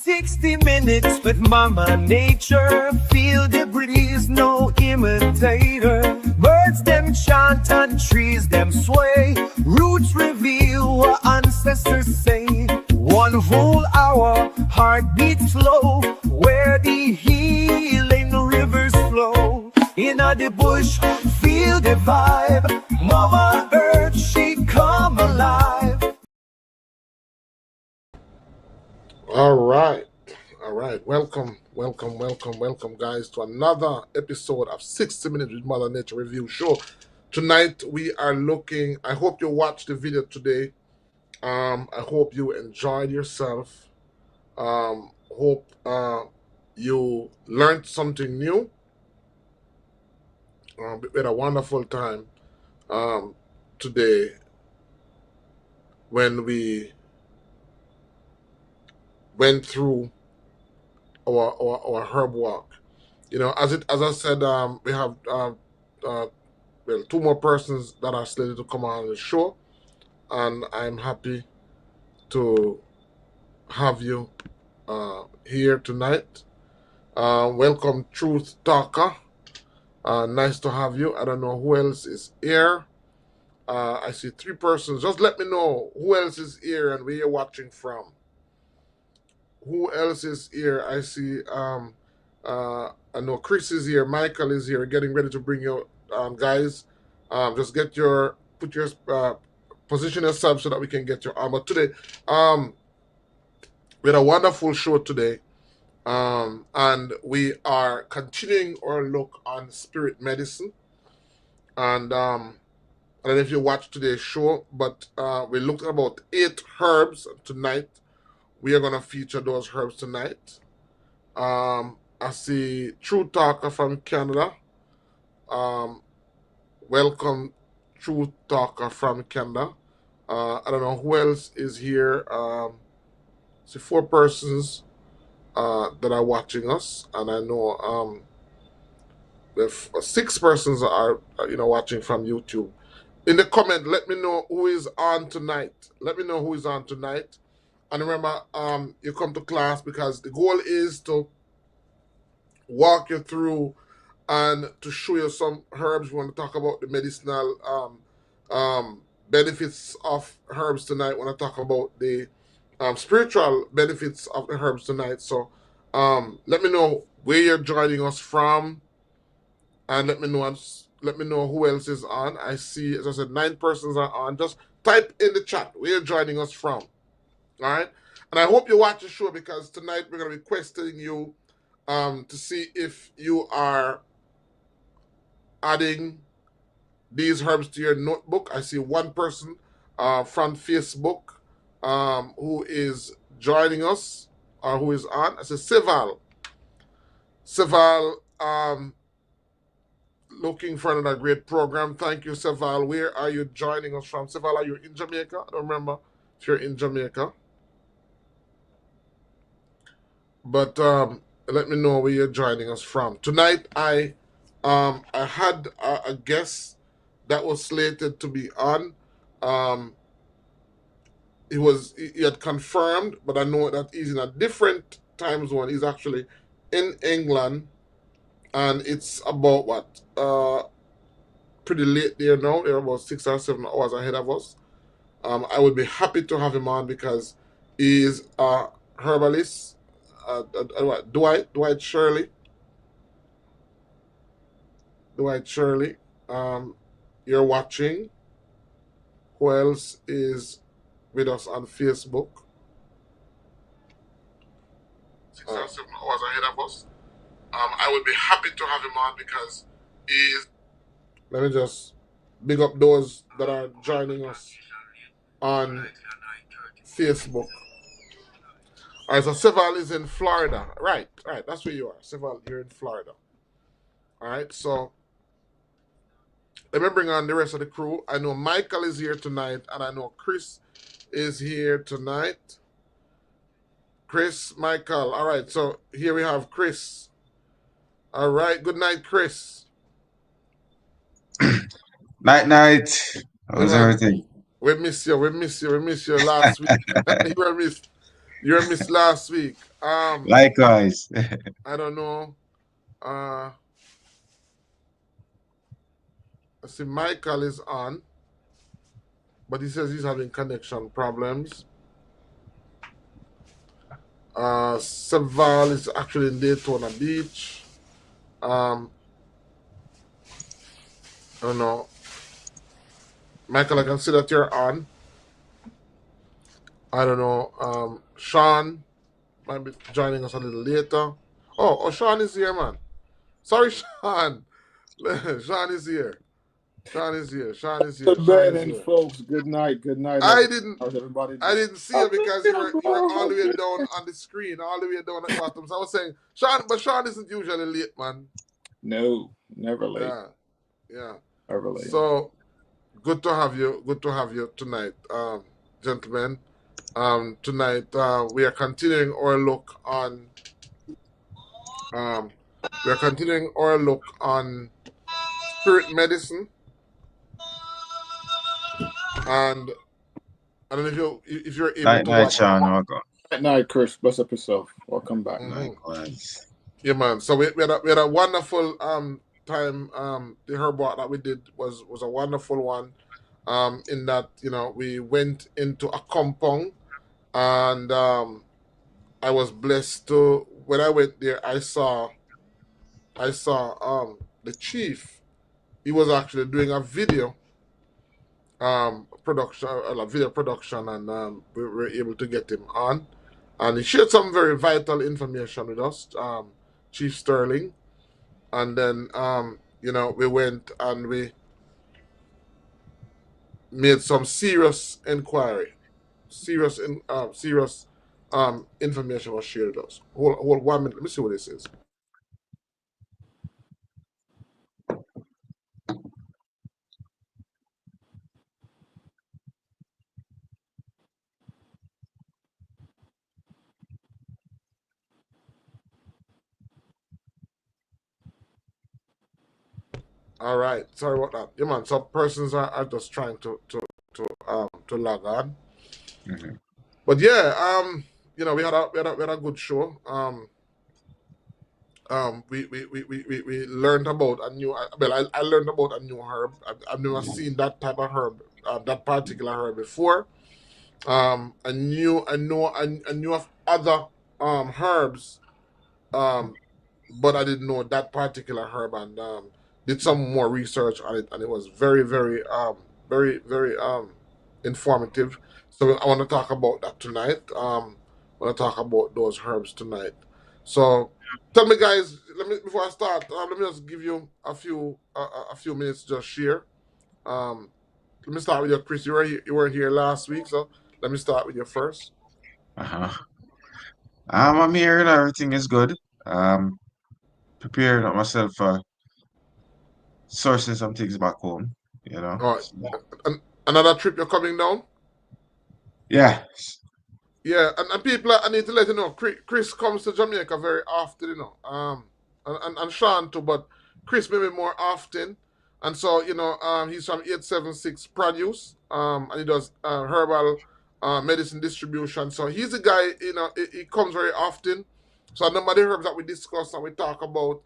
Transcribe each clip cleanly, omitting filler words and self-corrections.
60 minutes with Mama Nature. Feel the breeze, no imitator. Birds them chant and trees them sway. Roots reveal what ancestors say. One whole hour, heartbeat slow, where the healing rivers flow. In the bush, feel the vibe. Mama Earth, she come alive. All right. Welcome, guys, to another episode of 60 Minutes with Mother Nature Review Show. Tonight, we are looking, I hope you watched the video today. I hope you enjoyed yourself. Hope you learned something new. We had a wonderful time today when we went through our herb walk. You know, as I said, we have two more persons that are slated to come on the show, and I'm happy to have you here tonight. Welcome, Truth Talker. Nice to have you. I don't know who else is here. I see 3 persons. Just let me know who else is here and where you're watching from. Who else is here? I see. I know Chris is here. Michael is here. Getting ready to bring you, guys. Just put your position yourself so that we can get your armor today. We had a wonderful show today, and we are continuing our look on spirit medicine. And I don't know if you watched today's show, but we looked at about 8 herbs tonight. We are going to feature those herbs tonight. I see True Talker from Canada. Welcome, True Talker from Canada. I don't know who else is here. I see 4 persons that are watching us, and I know if 6 persons are watching from YouTube. In the comment, let me know who is on tonight. And remember, you come to class because the goal is to walk you through and to show you some herbs. We want to talk about the medicinal benefits of herbs tonight. We want to talk about the spiritual benefits of the herbs tonight. So let me know where you're joining us from, and let me know who else is on. I see, as I said, 9 persons are on. Just type in the chat where you're joining us from. All right, and I hope you watch the show because tonight we're going to be questioning you to see if you are adding these herbs to your notebook. I see 1 person from Facebook who is joining us or who is on. I see Seval, looking for another great program. Thank you, Seval. Where are you joining us from? Seval, are you in Jamaica? I don't remember if you're in Jamaica. But let me know where you're joining us from. Tonight, I had a guest that was slated to be on. He had confirmed, but I know that he's in a different time zone. He's actually in England, and it's about pretty late there now. They're about 6 or 7 hours ahead of us. I would be happy to have him on because he is a herbalist. Dwight Shirley. You're watching. Who else is with us on Facebook? 6 or 7 hours ahead of us. I would be happy to have him on because he's. Let me just big up those that are joining us on Facebook. All right, so Seval is in Florida. Right, that's where you are. Seval, you're in Florida. All right, so let me bring on the rest of the crew. I know Michael is here tonight, and I know Chris is here tonight. Chris, Michael. All right, so here we have Chris. All right, good night, Chris. Night. How was everything? We miss you last week. You were missed. You missed last week. Likewise. I don't know. I see Michael is on, but he says he's having connection problems. Saval is actually in Daytona Beach. I don't know. Michael, I can see that you're on. I don't know. Sean might be joining us a little later. Oh, Sean is here, man. Sorry, Sean. Sean is here. Sean is here. Sean is here. Good Sean man is and here. folks. Good night. Good night, I everybody. didn't. How's everybody I doing? didn't see you because you were all the way down on the screen, all the way down at the bottom. So I was saying, Sean, but Sean isn't usually late, man. No, never late. Yeah, yeah. Never late. So good to have you. Good to have you tonight, gentlemen. Tonight we are continuing our look on. We are continuing our look on spirit medicine, and I don't know if you're able Night, to night, watch. Sean. Welcome. Night, night, Chris. Bless up yourself. Welcome back. Likewise. Yeah, man. So we had a wonderful time. The herb walk that we did was a wonderful one. In that we went into a compound, and I was blessed to when I went there. I saw the chief. He was actually doing a video production, a video production, and we were able to get him on, and he shared some very vital information with us, Chief Sterling. And then we went and we made some serious inquiry, serious information was shared with us. Hold 1 minute. Let me see what this is. All right, sorry about that. Yeah, man. Some persons are just trying to log on. Mhm. But yeah, we had a good show. We learned about a new. Well, I learned about a new herb. I've never seen that type of herb, that particular herb before. I knew of other herbs, but I didn't know that particular herb, and did some more research on it, and it was very informative. So I want to talk about that tonight. I want to talk about those herbs tonight. So tell me, guys. Let me before I start. Let me just give you a few minutes to just share. Um, Let me start with you, Chris. You were here last week, so let me start with you first. Uh-huh. I'm here and everything is good. Um, Preparing up myself for sourcing some things back home, you know. All right. So, Another trip you're coming down? yeah. Yeah, and people, I need to let you know, Chris comes to Jamaica very often, and Sean too, but Chris maybe more often. And so, he's from 876 Produce, and he does herbal medicine distribution. So he's a guy, he comes very often. So a number of the herbs that we discuss and we talk about,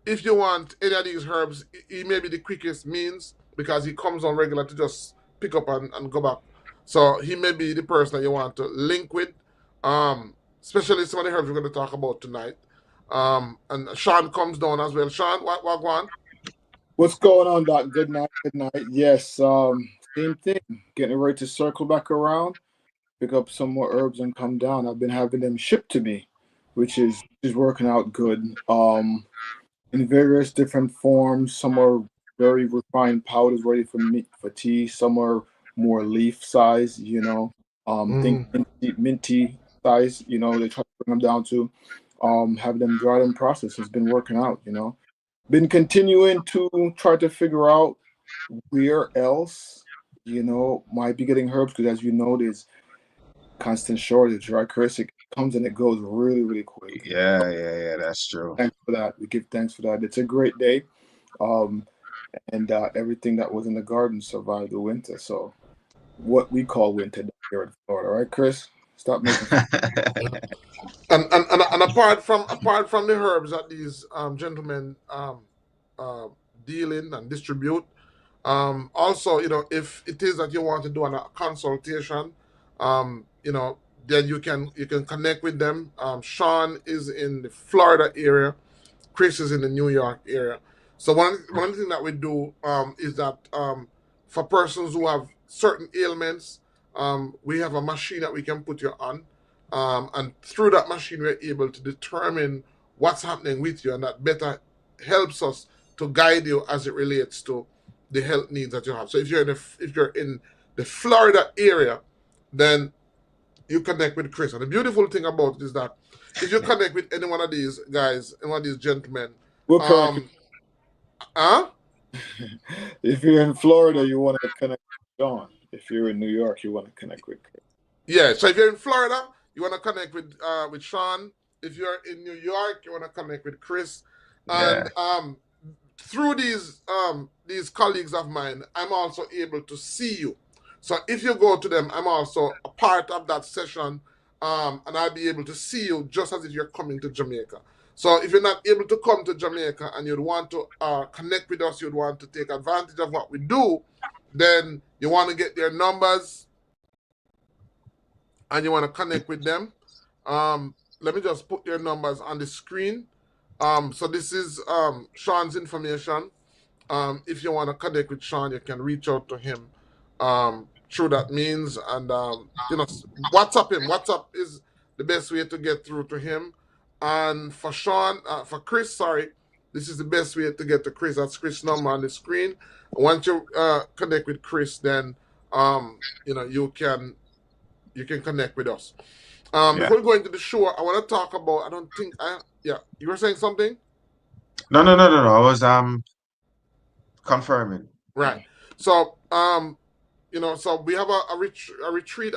if you want any of these herbs, he may be the quickest means because he comes on regular to just pick up and go back. So he may be the person that you want to link with, especially some of the herbs we're going to talk about tonight. And Sean comes down as well. Sean, what go on? What's going on, Doc? Good night. Good night. Yes. Same thing. Getting ready to circle back around, pick up some more herbs and come down. I've been having them shipped to me, which is working out good. In various different forms. Some are very refined powders ready for tea. Some are more leaf size. Think Mm-hmm. minty size. They try to bring them down to. Have them dried and processed. It's been working out. Been continuing to try to figure out where else might be getting herbs because as you know there's constant shortage, right, Chris? It comes and it goes really, really quick. Yeah, that's true. Thanks for that. We give thanks for that. It's a great day. Um, and everything that was in the garden survived the winter. So what we call winter down here in Florida, right, Chris? Stop making. And apart from the herbs that these gentlemen deal in and distribute, also, if it is that you want to do a consultation, then you can connect with them. Sean is in the Florida area. Chris is in the New York area. So one of the things that we do is that for persons who have certain ailments, we have a machine that we can put you on, and through that machine we're able to determine what's happening with you, and that better helps us to guide you as it relates to the health needs that you have. So if you're in the Florida area, then you connect with Chris. And the beautiful thing about it is that if you connect with any one of these guys, any one of these gentlemen, We'll correct you. If you're in Florida, you want to connect with Sean. If you're in New York, you want to connect with Chris. Yeah, so if you're in Florida, you want to connect with Sean. If you're in New York, you want to connect with Chris. And through these colleagues of mine, I'm also able to see you. So if you go to them, I'm also a part of that session, and I'll be able to see you just as if you're coming to Jamaica. So if you're not able to come to Jamaica and you'd want to connect with us, you'd want to take advantage of what we do, then you want to get their numbers and you want to connect with them. Let me just put their numbers on the screen. So this is Sean's information. If you want to connect with Sean, you can reach out to him through that means, and WhatsApp him. WhatsApp is the best way to get through to him. And for Sean, for Chris, sorry, this is the best way to get to Chris. That's Chris' number on the screen. Once you connect with Chris, then you can connect with us. Before we go into the show, I want to talk about. You were saying something? No. I was confirming. Right. So so we have a retreat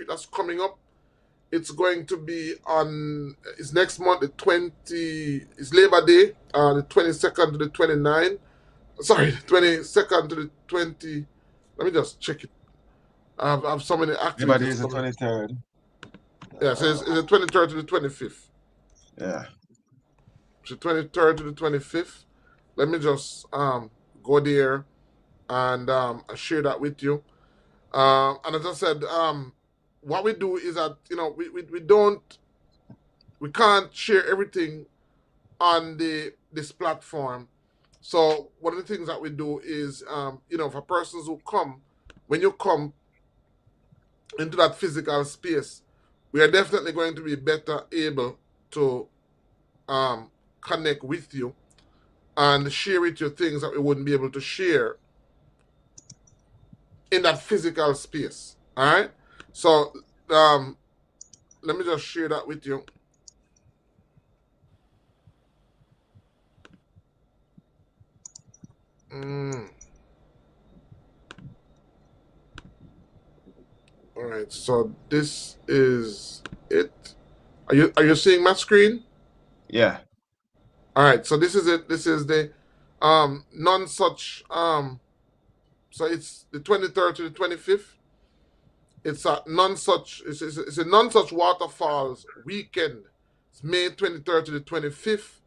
that's coming up. It's going to be it's next month, it's Labor Day, the 22nd to the 29th. Sorry, the 22nd to the 20. Let me just check it. I have so many activities. Labor Day is the 23rd. Yeah, so it's the 23rd to the 25th. Yeah. So 23rd to the 25th. Let me just go there and share that with you. And as I said, what we do is that we can't share everything on this platform. So one of the things that we do is for persons who come, when you come into that physical space, we are definitely going to be better able to connect with you and share with you things that we wouldn't be able to share in that physical space. All right. So let me just share that with you. All right. So this is it. Are you seeing my screen? Yeah. All right. So this is it. This is the none such so it's the 23rd to the 25th. It's a none such waterfalls weekend. It's May 23rd to the 25th.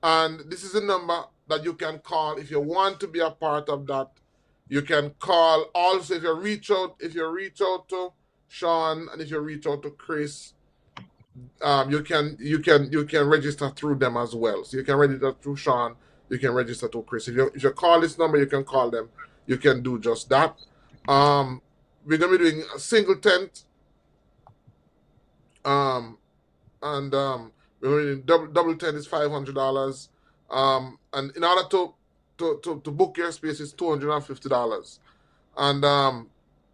And this is a number that you can call if you want to be a part of that. You can call. Also, if you reach out to Sean and if you reach out to Chris, you can register through them as well. So you can register through Sean. You can register through Chris. If you call this number, you can call them. You can do just that. We're gonna be doing a single tent. And we're doing double tent is $500. And in order to book your space is $250. And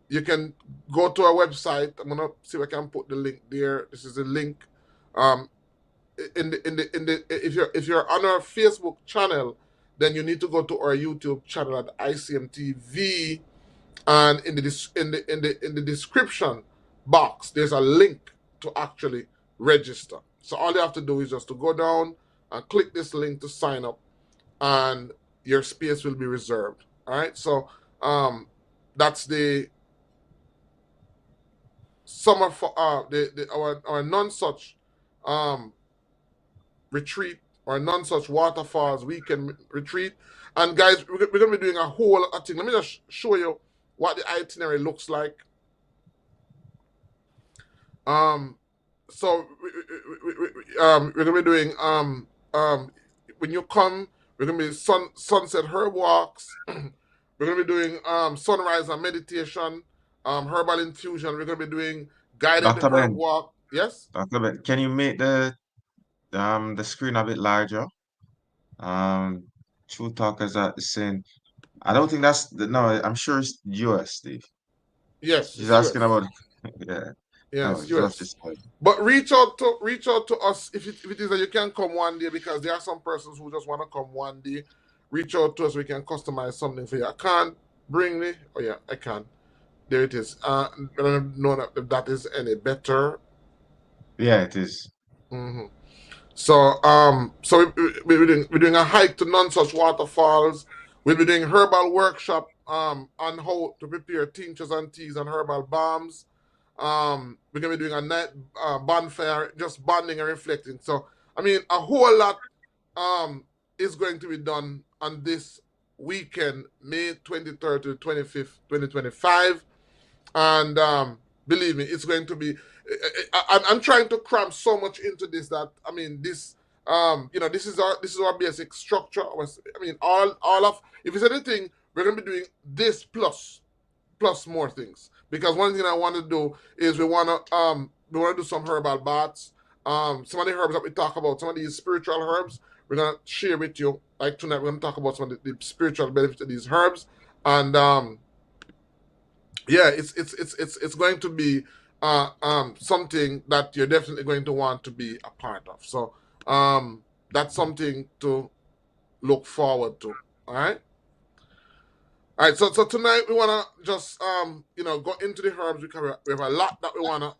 you can go to our website. I'm gonna see if I can put the link there. This is the link. If you're on our Facebook channel, then you need to go to our YouTube channel at ICM TV, and in the description box there's a link to actually register. So all you have to do is just to go down and click this link to sign up, and your space will be reserved. All right. So that's the summer for our non-such retreat or non-such waterfalls weekend retreat. And guys, we're gonna be doing a whole lot of things. Let me just show you what the itinerary looks like. So we're gonna be doing when you come, we're gonna be sunset herb walks. We're gonna be doing sunrise and meditation, herbal infusion. We're gonna be doing guided Dr. herb Ben, walk. Yes. Dr. Ben, can you make the screen a bit larger? True Talkers are saying, I don't think no, I'm sure it's US, Steve. Yes, She's it's asking US. about, yeah, Yeah, no, it's it's just US. this side. But reach out to us if it is that you can come one day, because there are some persons who just want to come one day. Reach out to us. We can customize something for you. I can't bring me. Oh yeah, I can. There it is. I don't know if that is any better. Yeah, it is. Mm-hmm. So we're doing a hike to non-such waterfalls. We'll be doing herbal workshop on how to prepare tinctures and teas and herbal balms. We're gonna be doing a night bonfire, just bonding and reflecting. So I mean, a whole lot um is going to be done on this weekend, May 23rd to 25th, 2025. And believe me, it's going to be. I'm trying to cram so much into this that I mean this. This is our basic structure. I mean, all of, if it's anything, we're gonna be doing this plus more things, because one thing I want to do is we want to do some herbal baths. Some of the herbs that we talk about, some of these spiritual herbs, we're gonna share with you. Like tonight, we're gonna talk about some of the spiritual benefits of these herbs. And yeah, it's going to be something that you're definitely going to want to be a part of. So that's something to look forward to. All right. All right. So tonight we wanna just go into the herbs, because we have a lot that we wanna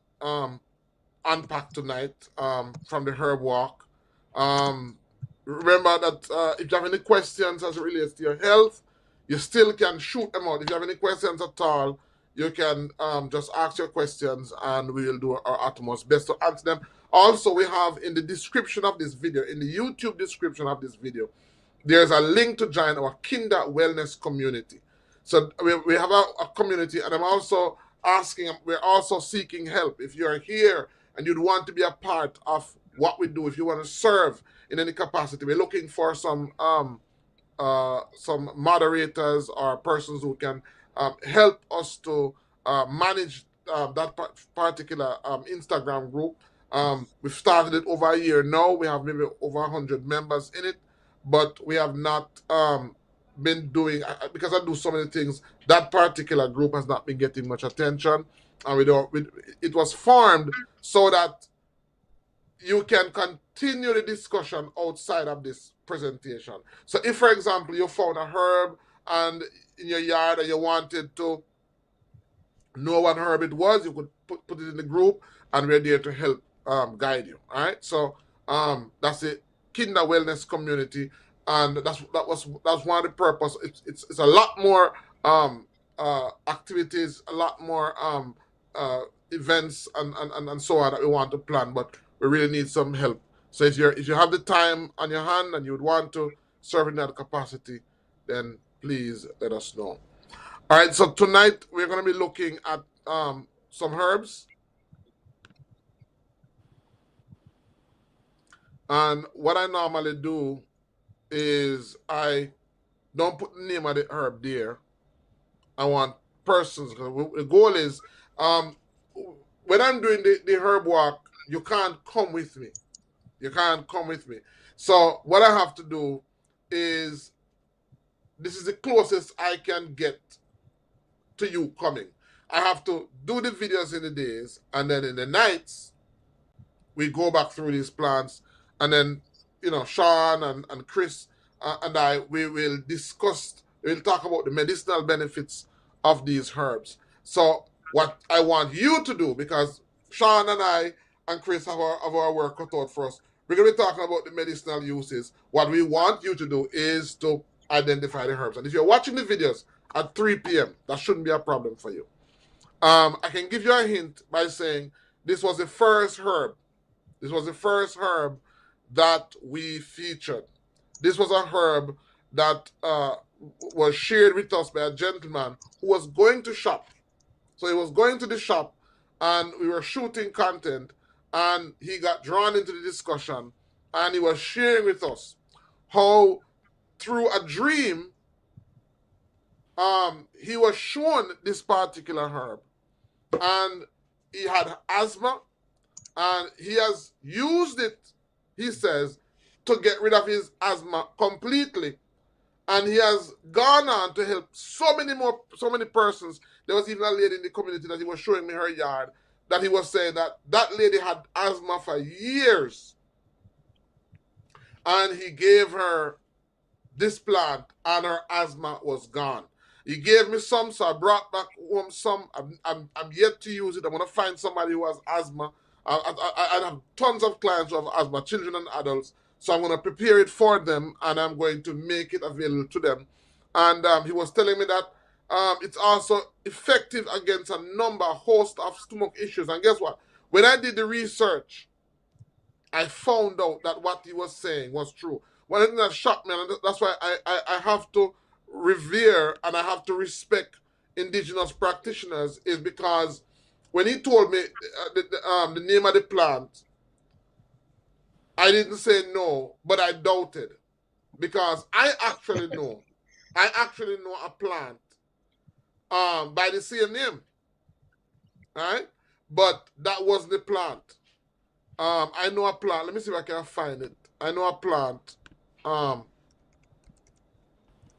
unpack tonight from the herb walk. Um, Remember that if you have any questions as it relates to your health, you still can shoot them out. If you have any questions at all, you can just ask your questions and we will do our utmost best to answer them. Also, we have in the description of this video, in the YouTube description of this video, there's a link to join our Kinder Wellness community. So we have a community, and we're also seeking help. If you're here and you'd want to be a part of what we do, if you want to serve in any capacity, we're looking for some moderators or persons who can help us to manage that particular Instagram group. We've started it over a year now. We have maybe over 100 members in it, but we have not been doing, because I do so many things. That particular group has not been getting much attention, and it was formed so that you can continue the discussion outside of this presentation. So if, for example, you found a herb and in your yard and you wanted to know what herb it was, you could put it in the group, and we're there to help guide you. All right. So that's it. Kinder Wellness community, and that's one of the purpose. It's a lot more activities, a lot more events and so on that we want to plan, but we really need some help. So if you have the time on your hand and you would want to serve in that capacity, then please let us know. All right, so tonight we're going to be looking at some herbs. And what I normally do is I don't put the name of the herb there. I want persons, because the goal is when I'm doing the herb walk, you can't come with me. You can't come with me. So what I have to do is, this is the closest I can get to you coming. I have to do the videos in the days, and then in the nights, we go back through these plants, and then, Sean and Chris and I, we'll talk about the medicinal benefits of these herbs. So what I want you to do, because Sean and I and Chris have our work cut out for us, we're going to be talking about the medicinal uses. What we want you to do is to identify the herbs. And if you're watching the videos at 3 p.m., that shouldn't be a problem for you. I can give you a hint by saying this was the first herb. This was the first herb that we featured. This was a herb that was shared with us by a gentleman who was going to shop. So he was going to the shop and we were shooting content and he got drawn into the discussion and he was sharing with us how through a dream he was shown this particular herb and he had asthma and he has used it, he says, to get rid of his asthma completely. And he has gone on to help so many persons. There was even a lady in the community that he was showing me her yard that he was saying that that lady had asthma for years. And he gave her this plant and her asthma was gone. He gave me some, so I brought back home some. I'm yet to use it. I'm going to find somebody who has asthma. I have tons of clients who have asthma, children and adults. So I'm going to prepare it for them and I'm going to make it available to them. And he was telling me that it's also effective against a host of stomach issues. And guess what? When I did the research, I found out that what he was saying was true. One thing that shocked me, and that's why I have to revere and I have to respect indigenous practitioners, is because when he told me the name of the plant, I didn't say no, but I doubted because I actually know a plant by the same name, right? But that wasn't the plant. I know a plant. Let me see if I can find it. I know a plant. As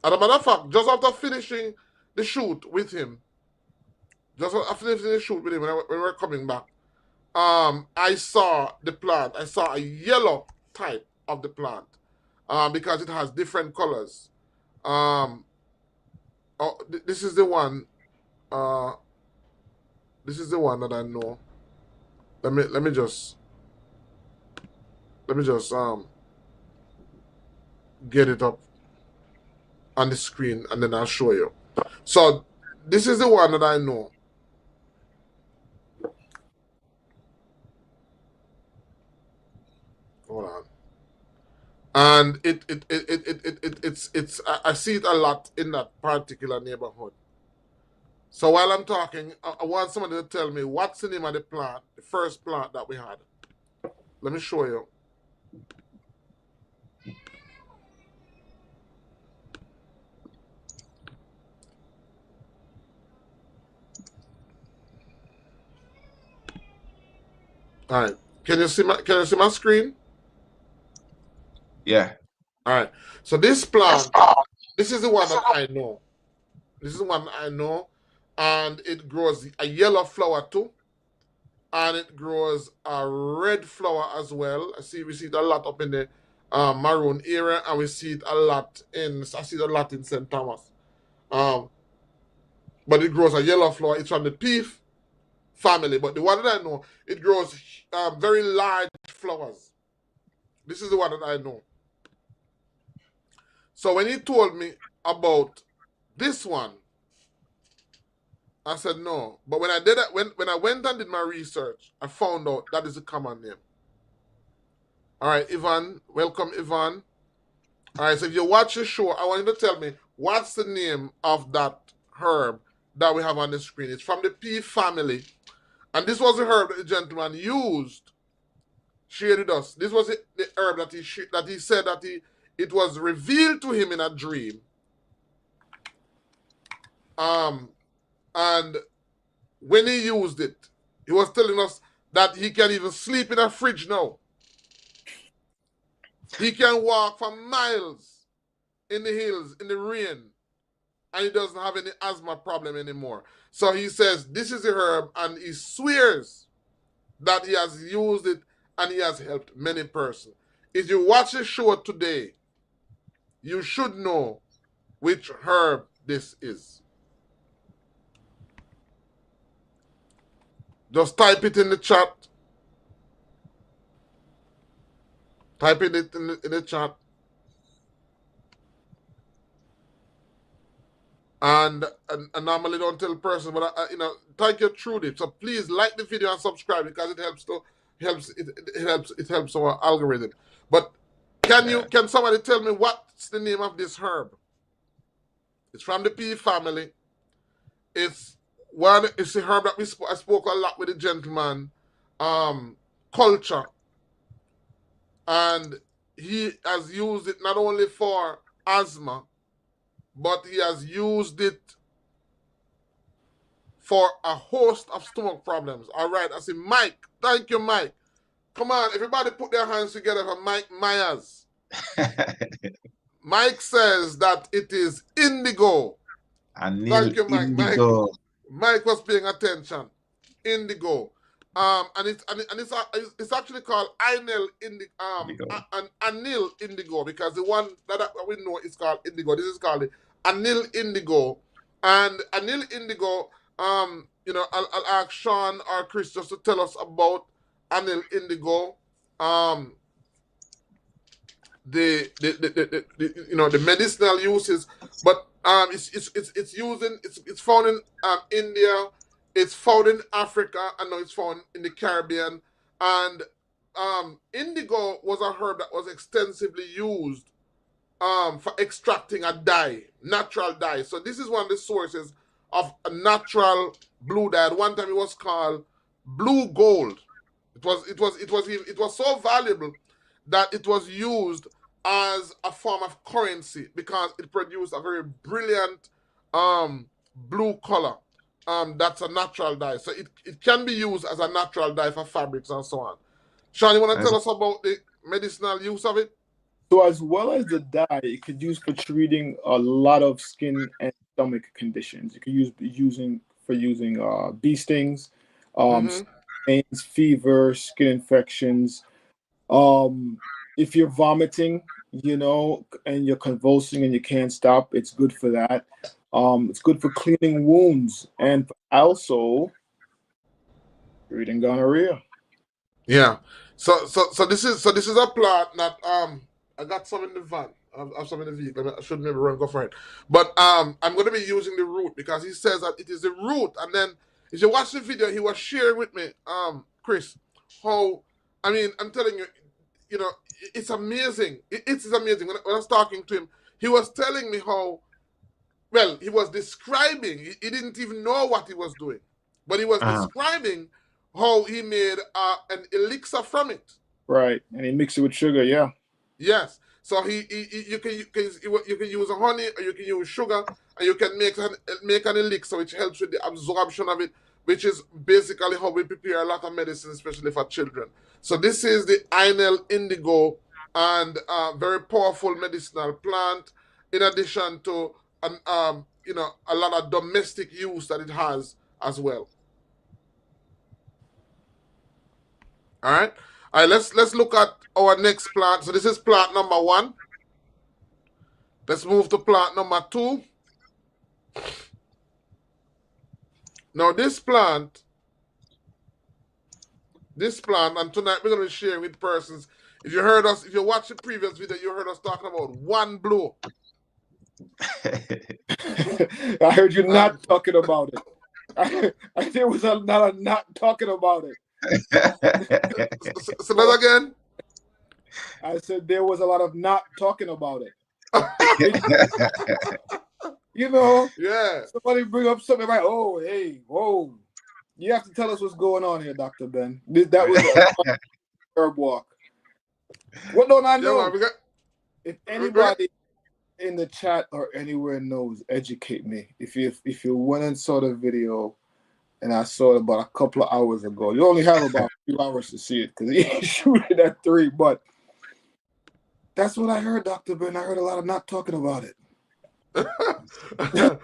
a matter of fact, just after finishing the shoot with him, when we were coming back, I saw the plant. I saw a yellow type of the plant, because it has different colors. Oh, this is the one. This is the one that I know. Let me just get it up on the screen and then I'll show you. So this is the one that I know. Hold on. And it's I see it a lot in that particular neighborhood. So while I'm talking, I want somebody to tell me what's the name of the plant, the first plant that we had. Let me show you. All right. Can you see my screen? Yeah. All right. So this plant, this is the one that I know. This is the one I know, and it grows a yellow flower too, and it grows a red flower as well. We see it a lot up in the maroon area, and we see it a lot I see it a lot in St. Thomas. But it grows a yellow flower. It's from the peach family, but the one that I know, it grows very large flowers. This is the one that I know. So when he told me about this one, I said no. But when I did that, when I went and did my research, I found out that is a common name. All right, Ivan, welcome, Ivan. All right, so if you watch the show, I want you to tell me what's the name of that herb that we have on the screen. It's from the pea family, and this was the herb that the gentleman used, shared with us. This was the herb that he said that it was revealed to him in a dream. And when he used it, he was telling us that he can even sleep in a fridge now. He can walk for miles in the hills, in the rain, and he doesn't have any asthma problem anymore. So he says this is a herb, and he swears that he has used it and he has helped many persons. If you watch the show today, you should know which herb this is. Just type it in the chat. Type it in the chat. And I normally don't tell person, but thank you, Trudy. So please like the video and subscribe because it helps our algorithm. But can somebody tell me what's the name of this herb? It's from the pea family. It's a herb that I spoke a lot with the gentleman, culture, and he has used it not only for asthma, but he has used it for a host of stomach problems. All right, I say, Mike. Thank you, Mike. Come on, everybody put their hands together for Mike Myers. Mike says that it is indigo. Thank you, Mike. Indigo. Mike was paying attention. Indigo. And it's actually called anil indigo because the one that we know is called indigo. This is called the anil indigo, and anil indigo. I'll ask Sean or Chris just to tell us about anil indigo. The medicinal uses, but it's found in India, it's found in Africa, and now it's found in the Caribbean. And indigo was a herb that was extensively used for extracting a dye, natural dye. So this is one of the sources of a natural blue dye. At one time it was called blue gold. It was so valuable that it was used as a form of currency because it produced a very brilliant blue color. That's a natural dye. So it can be used as a natural dye for fabrics and so on. Sean, you want to tell us about the medicinal use of it? So as well as the dye, it could use for treating a lot of skin and stomach conditions. You could using bee stings, pains, fever, skin infections. If you're vomiting, and you're convulsing and you can't stop, it's good for that. It's good for cleaning wounds and also treating gonorrhea. Yeah. So this is a plant that I got some in the van. I have some in the vehicle. I should maybe run go for it. But I'm going to be using the root because he says that it is the root. And then if you watch the video, he was sharing with me, Chris, how, I'm telling you, it's amazing. It's amazing. When I was talking to him, he was telling me how, well, he was describing, he didn't even know what he was doing, but he was describing how he made an elixir from it. Right, and he mixed it with sugar, yeah. Yes. So you can use a honey or you can use sugar and you can make an elixir which helps with the absorption of it, which is basically how we prepare a lot of medicine, especially for children. So this is the Inel indigo, and very powerful medicinal plant. In addition to a lot of domestic use that it has as well. All right. All right, let's look at our next plant. So this is plant number 1. Let's move to plant number 2. Now this plant, and tonight we're going to be sharing with persons. If you watched the previous video, you heard us talking about one blow. I heard you not talking about it. There was not talking about it. So that again? I said there was a lot of not talking about it. Yeah. Somebody bring up something like, oh, hey, whoa. You have to tell us what's going on here, Dr. Ben. That was a herb walk. What don't I know? Yeah, if anybody in the chat or anywhere knows, educate me. If you went and saw the video, and I saw it about a couple of hours ago. You only have about a few hours to see it because he shooting at 3. But that's what I heard, Dr. Ben. I heard a lot of not talking about it. The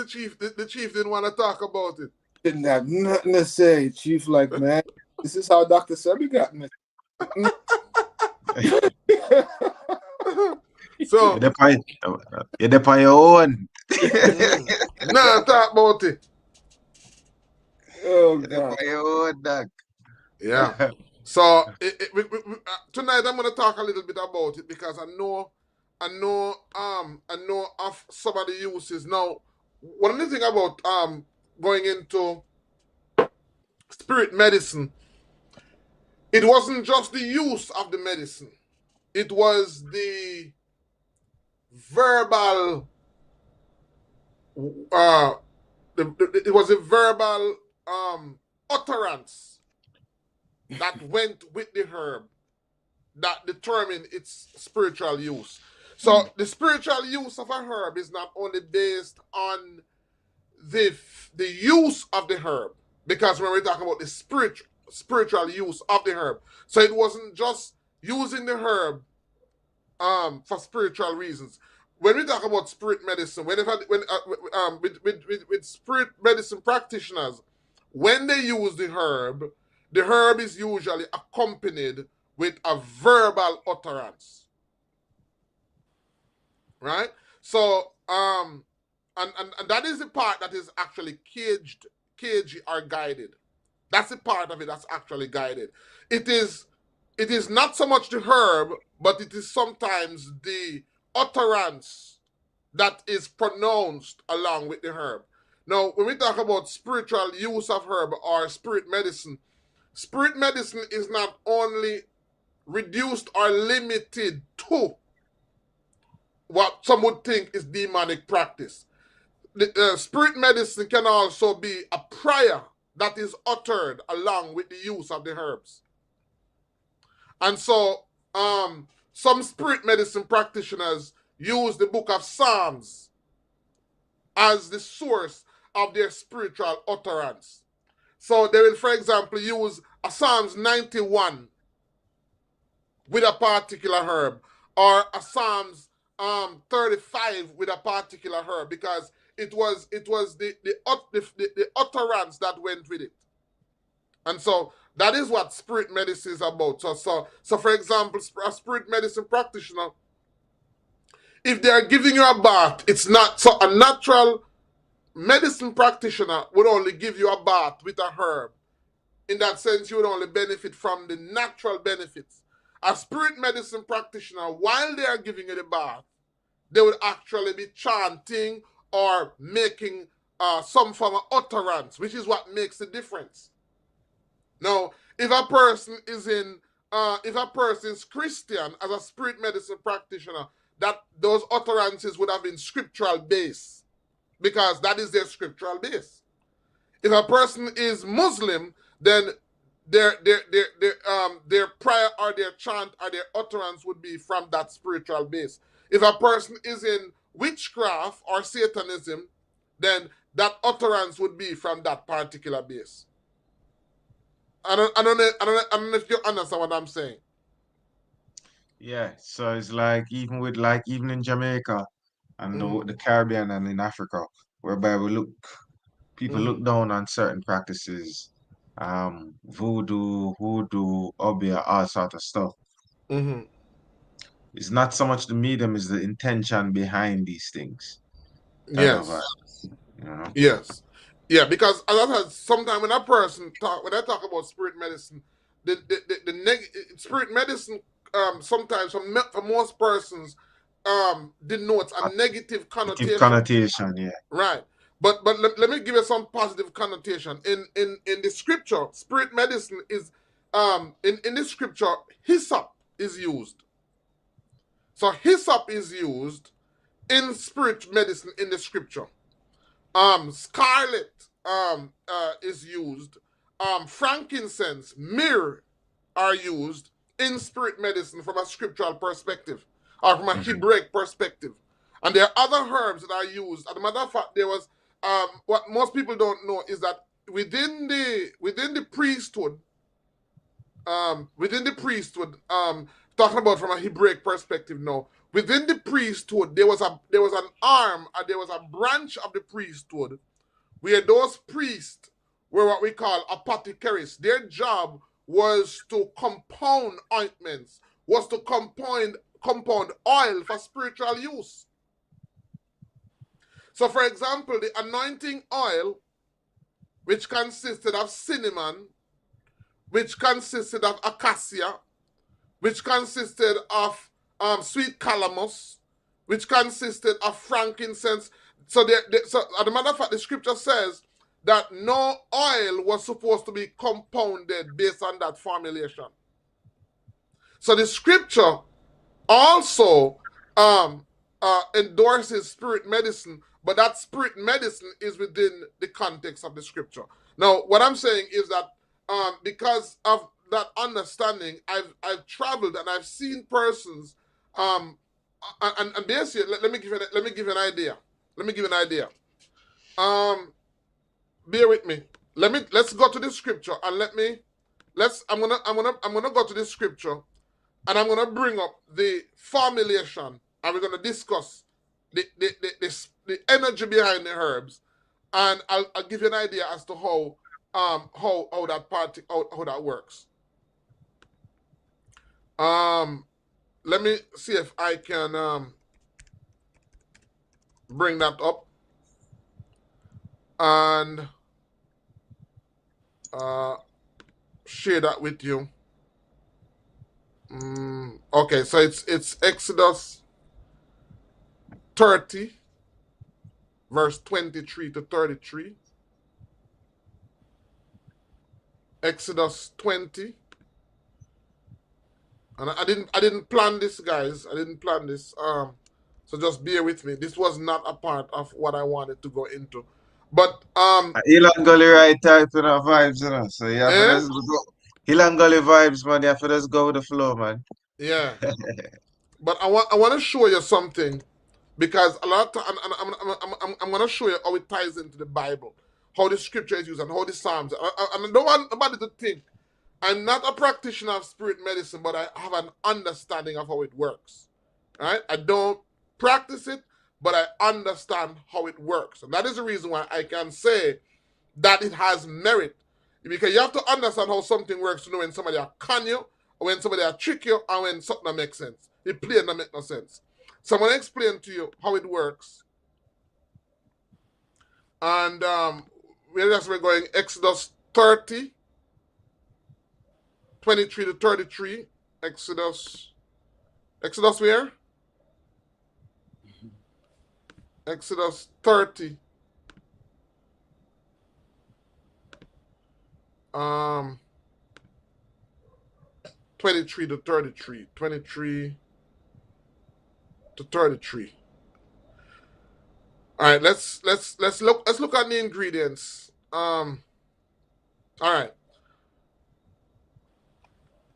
chief. The chief didn't want to talk about it. Didn't have nothing to say. Chief, like, man, this is how Dr. Sebi got me. So you're the on your own. Nah, talk about it. Oh God. Doc. Yeah. So tonight I'm going to talk a little bit about it because I know I know of some of the uses. Now, one of the thing about going into spirit medicine, it wasn't just the use of the medicine. It was the verbal uh it was a verbal utterance that went with the herb that determined its spiritual use. So the spiritual use of a herb is not only based on the use of the herb, because when we're talking about the spiritual use of the herb, so it wasn't just using the herb for spiritual reasons. When we talk about spirit medicine, with spirit medicine practitioners, when they use the herb is usually accompanied with a verbal utterance, right? So and that is the part that is actually caged or guided. That's the part of it that's actually guided. It is not so much the herb, but it is sometimes the utterance that is pronounced along with the herb. Now, when we talk about spiritual use of herb or spirit medicine is not only reduced or limited to what some would think is demonic practice. The spirit medicine can also be a prayer that is uttered along with the use of the herbs. And so, some spirit medicine practitioners use the book of Psalms as the source of their spiritual utterance. So they will, for example, use a Psalms 91 with a particular herb, or a Psalms 35 with a particular herb, because it was the utterance that went with it. And so that is what spirit medicine is about. So for example, a spirit medicine practitioner, if they are giving you a bath, it's not so a natural medicine practitioner would only give you a bath with a herb. In that sense, you would only benefit from the natural benefits. A spirit medicine practitioner, while they are giving you the bath, they would actually be chanting or making some form of utterance, which is what makes the difference. Now, if a person is Christian as a spirit medicine practitioner, that those utterances would have been scriptural based, because that is their scriptural base. If a person is Muslim, then their prayer or their chant or their utterance would be from that spiritual base. If a person is in witchcraft or Satanism, then that utterance would be from that particular base. I don't know if you understand what I'm saying. Yeah, so it's like even in Jamaica and the Caribbean and in Africa, whereby people look down on certain practices, voodoo, hoodoo, obia, all sort of stuff. Mm-hmm. It's not so much the medium, is the intention behind these things. Kind of Yes. you know. Yes. Yeah, because as I said, sometimes when when I talk about spirit medicine, spirit medicine sometimes for most persons denotes a negative Active connotation. connotation, yeah. Right. But let me give you some positive connotation. In the scripture, spirit medicine is in the scripture, hyssop is used. So hyssop is used in spirit medicine in the scripture. Scarlet is used. Frankincense, myrrh are used in spirit medicine from a scriptural perspective or from a Hebraic perspective. And there are other herbs that are used. As a matter of fact, there was what most people don't know is that within the priesthood, talking about from a Hebraic perspective now, within the priesthood, there was an arm, there was a branch of the priesthood where those priests were what we call apothecaries. Their job was to compound ointments, was to compound oil for spiritual use. So, for example, the anointing oil, which consisted of cinnamon, which consisted of acacia, which consisted of sweet calamus, which consisted of frankincense. So, so as a matter of fact, the scripture says that no oil was supposed to be compounded based on that formulation. So the scripture also endorses spirit medicine, but that spirit medicine is within the context of the scripture. Now, what I'm saying is that because of that understanding, I've traveled and I've seen persons, and basically, let me give you an idea. Let me give you an idea. Bear with me. Let's go to the scripture and I'm gonna go to the scripture and I'm gonna bring up the formulation and we're gonna discuss the energy behind the herbs, and I'll give you an idea as to how that works. Let me see if I can bring that up and share that with you. Okay, so it's Exodus 30, verse 23 to 33. Exodus 20. And I didn't plan this, guys. I didn't plan this. So just bear with me. This was not a part of what I wanted to go into. But Elon Gully right type in our vibes, you know. So you have to just go. Elon Gully vibes, man. You have to just go with the flow, man. Yeah. But I want to show you something, because a lot of I'm going to show you how it ties into the Bible, how the scripture is used, and how the Psalms. And I don't want nobody to think I'm not a practitioner of spirit medicine, but I have an understanding of how it works. Right? I don't practice it, but I understand how it works. And that is the reason why I can say that it has merit. Because you have to understand how something works to know when somebody will con you, or when somebody will trick you, and when something that makes sense. It plain don't make no sense. So I'm going to explain to you how it works. And we're going Exodus 30, 23 to 33. Exodus where? Exodus 30. 23 to 33. 23 to 33. All right, let's look at the ingredients. All right.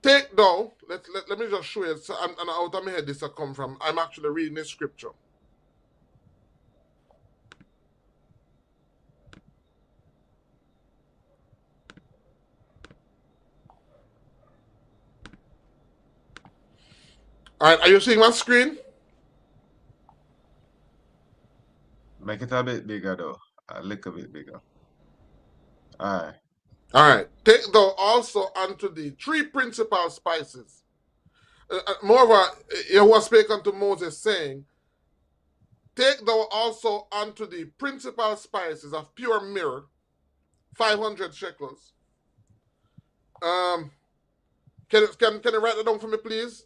Take thou. Let me just show you. So and out of my head this will come from. I'm actually reading this scripture. All right, are you seeing my screen? Make it a bit bigger, though. A little bit bigger. All right. All right. Take thou also unto thee 3 principal spices. Moreover, Yahweh spake unto Moses, saying, take thou also unto thee principal spices of pure myrrh, 500 shekels. Can you write that down for me, please?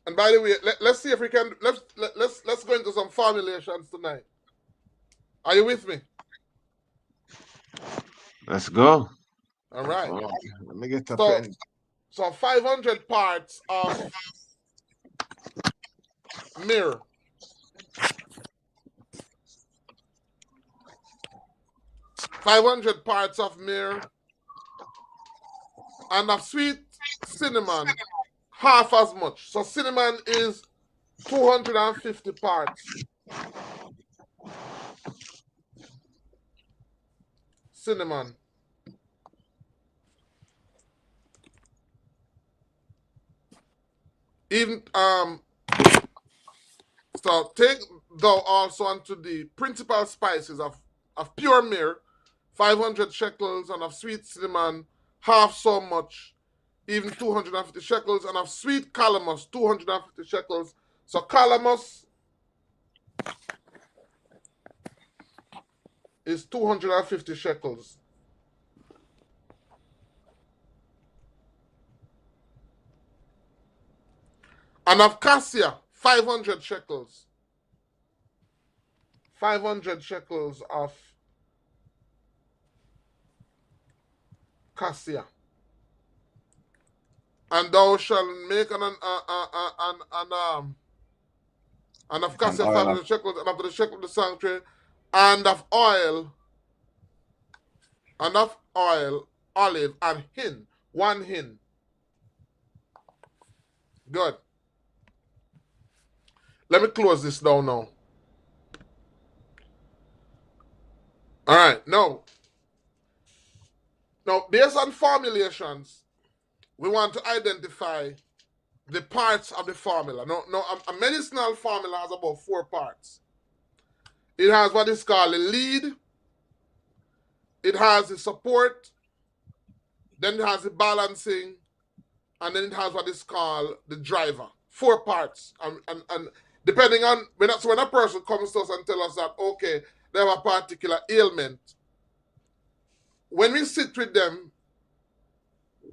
And by the way, let's see if we can let's go into some formulations tonight. Are you with me? Let's go. All right. Oh, let me get a So, pen. so 500 parts of myrrh. 500 parts of myrrh, and of sweet cinnamon, half as much. So cinnamon is 250 parts. Cinnamon. Even so take thou also unto the principal spices of pure myrrh, 500 shekels, and of sweet cinnamon, half so much, even 250 shekels, and of sweet calamus, 250 shekels. So calamus is 250 shekels. And of cassia, 500 shekels. 500 shekels of cassia. And thou shalt make and of cassia 500 shekels, and of the shekel of the sanctuary, and of oil, olive, and hin, 1 hin. Good. Let me close this down now. All right, now, based on formulations, we want to identify the parts of the formula. Now, a medicinal formula has about 4 parts. It has what is called a lead, it has the support, then it has the balancing, and then it has what is called the driver. 4 parts. And depending on, when a person comes to us and tells us that, okay, they have a particular ailment, when we sit with them,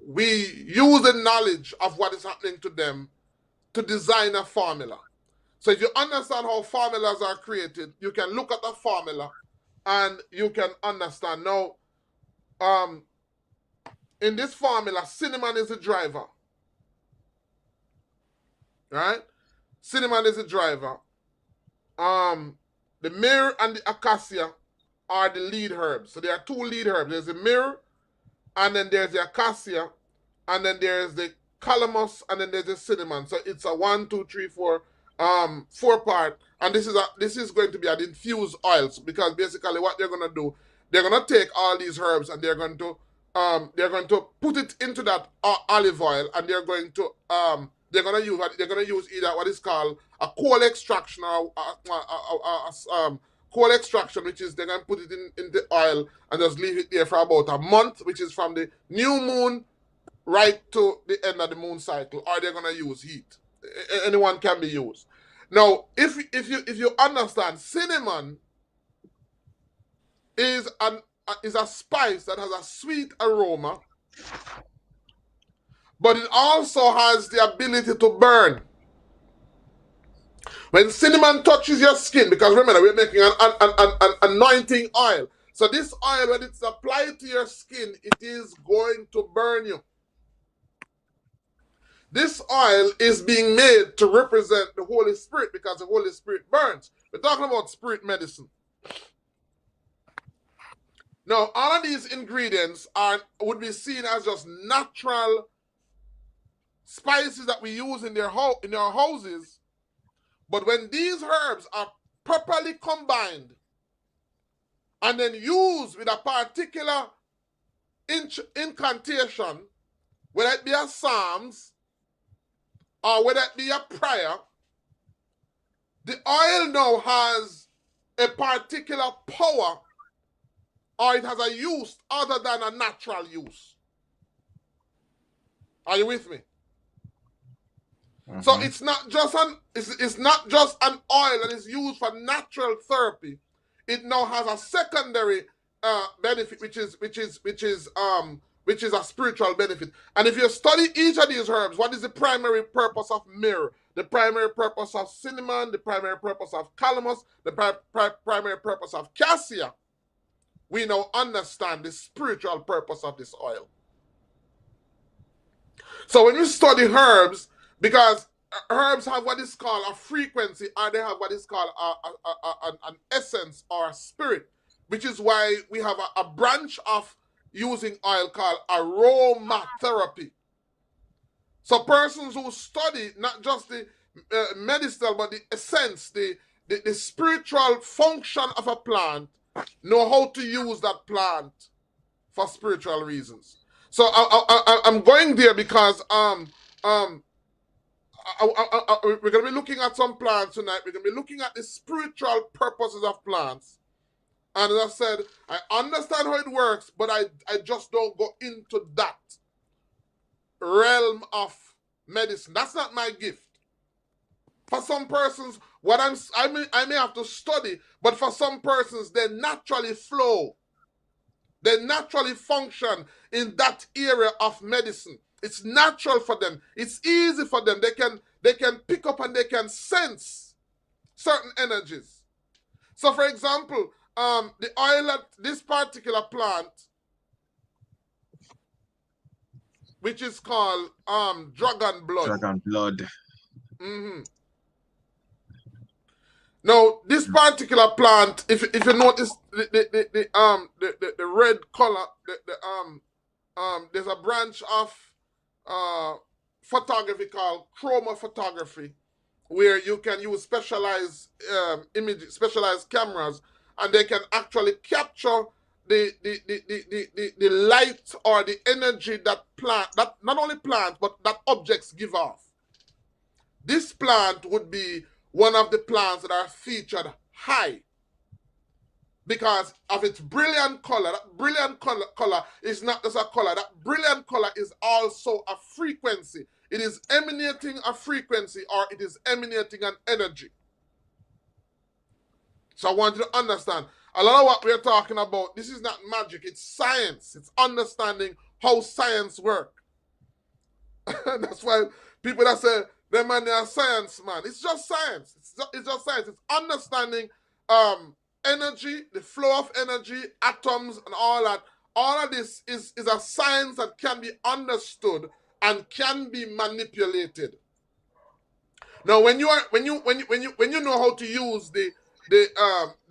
we use the knowledge of what is happening to them to design a formula. So if you understand how formulas are created, you can look at the formula and you can understand. Now, in this formula, cinnamon is the driver. Right? Cinnamon is the driver. The myrrh and the acacia are the lead herbs. So there are 2 lead herbs. There's the myrrh, and then there's the acacia, and then there's the calamus, and then there's the cinnamon. So it's a 1, 2, 3, 4, 4 part. And this is going to be an infused oils, because basically what they're gonna do, they're gonna take all these herbs and they're going to put it into that olive oil, and they're going to use either what is called a coal extraction or coal extraction, which is they're going to put it in the oil and just leave it there for about a month, which is from the new moon right to the end of the moon cycle, or they're going to use heat. Anyone can be used. Now, if you understand, cinnamon is a spice that has a sweet aroma, but it also has the ability to burn. When cinnamon touches your skin, because remember, we're making an anointing oil. So this oil, when it's applied to your skin, it is going to burn you. This oil is being made to represent the Holy Spirit, because the Holy Spirit burns. We're talking about spirit medicine. Now, all of these ingredients would be seen as just natural spices that we use in our houses. But when these herbs are properly combined and then used with a particular incantation, whether it be a psalms or whether it be a prayer, the oil now has a particular power, or it has a use other than a natural use. Are you with me? So it's not just an oil that is used for natural therapy. It now has a secondary benefit, which is a spiritual benefit. And if you study each of these herbs, what is the primary purpose of myrrh, the primary purpose of cinnamon, the primary purpose of calamus, the primary purpose of cassia, we now understand the spiritual purpose of this oil. So when you study herbs, because herbs have what is called a frequency, or they have what is called an essence or a spirit, which is why we have a branch of using oil called aromatherapy. So persons who study not just the medicinal, but the essence, the spiritual function of a plant, know how to use that plant for spiritual reasons. So I'm going there because we're going to be looking at some plants tonight. We're going to be looking at the spiritual purposes of plants. And as I said, I understand how it works, but I just don't go into that realm of medicine. That's not my gift. For some persons, I may have to study, but for some persons, they naturally flow. They naturally function in that area of medicine. It's natural for them. It's easy for them. They can pick up and they can sense certain energies. So, for example, the oil at this particular plant, which is called dragon blood. Dragon blood. Now, this particular plant, if you notice the red color, there's a branch of photography called chroma photography, where you can use specialized specialized cameras, and they can actually capture the light or the energy that not only plant, but that objects give off. This plant would be one of the plants that are featured high because of its brilliant color. That brilliant color is not just a color. That brilliant color is also a frequency. It is emanating a frequency, or it is emanating an energy. So I want you to understand, a lot of what we're talking about, this is not magic, it's science. It's understanding how science works. That's why people that say, "Them man, they're science, man." It's just science. It's just science. It's understanding energy, the flow of energy, atoms, and all that. All of this is a science that can be understood and can be manipulated. Now, when you know how to use the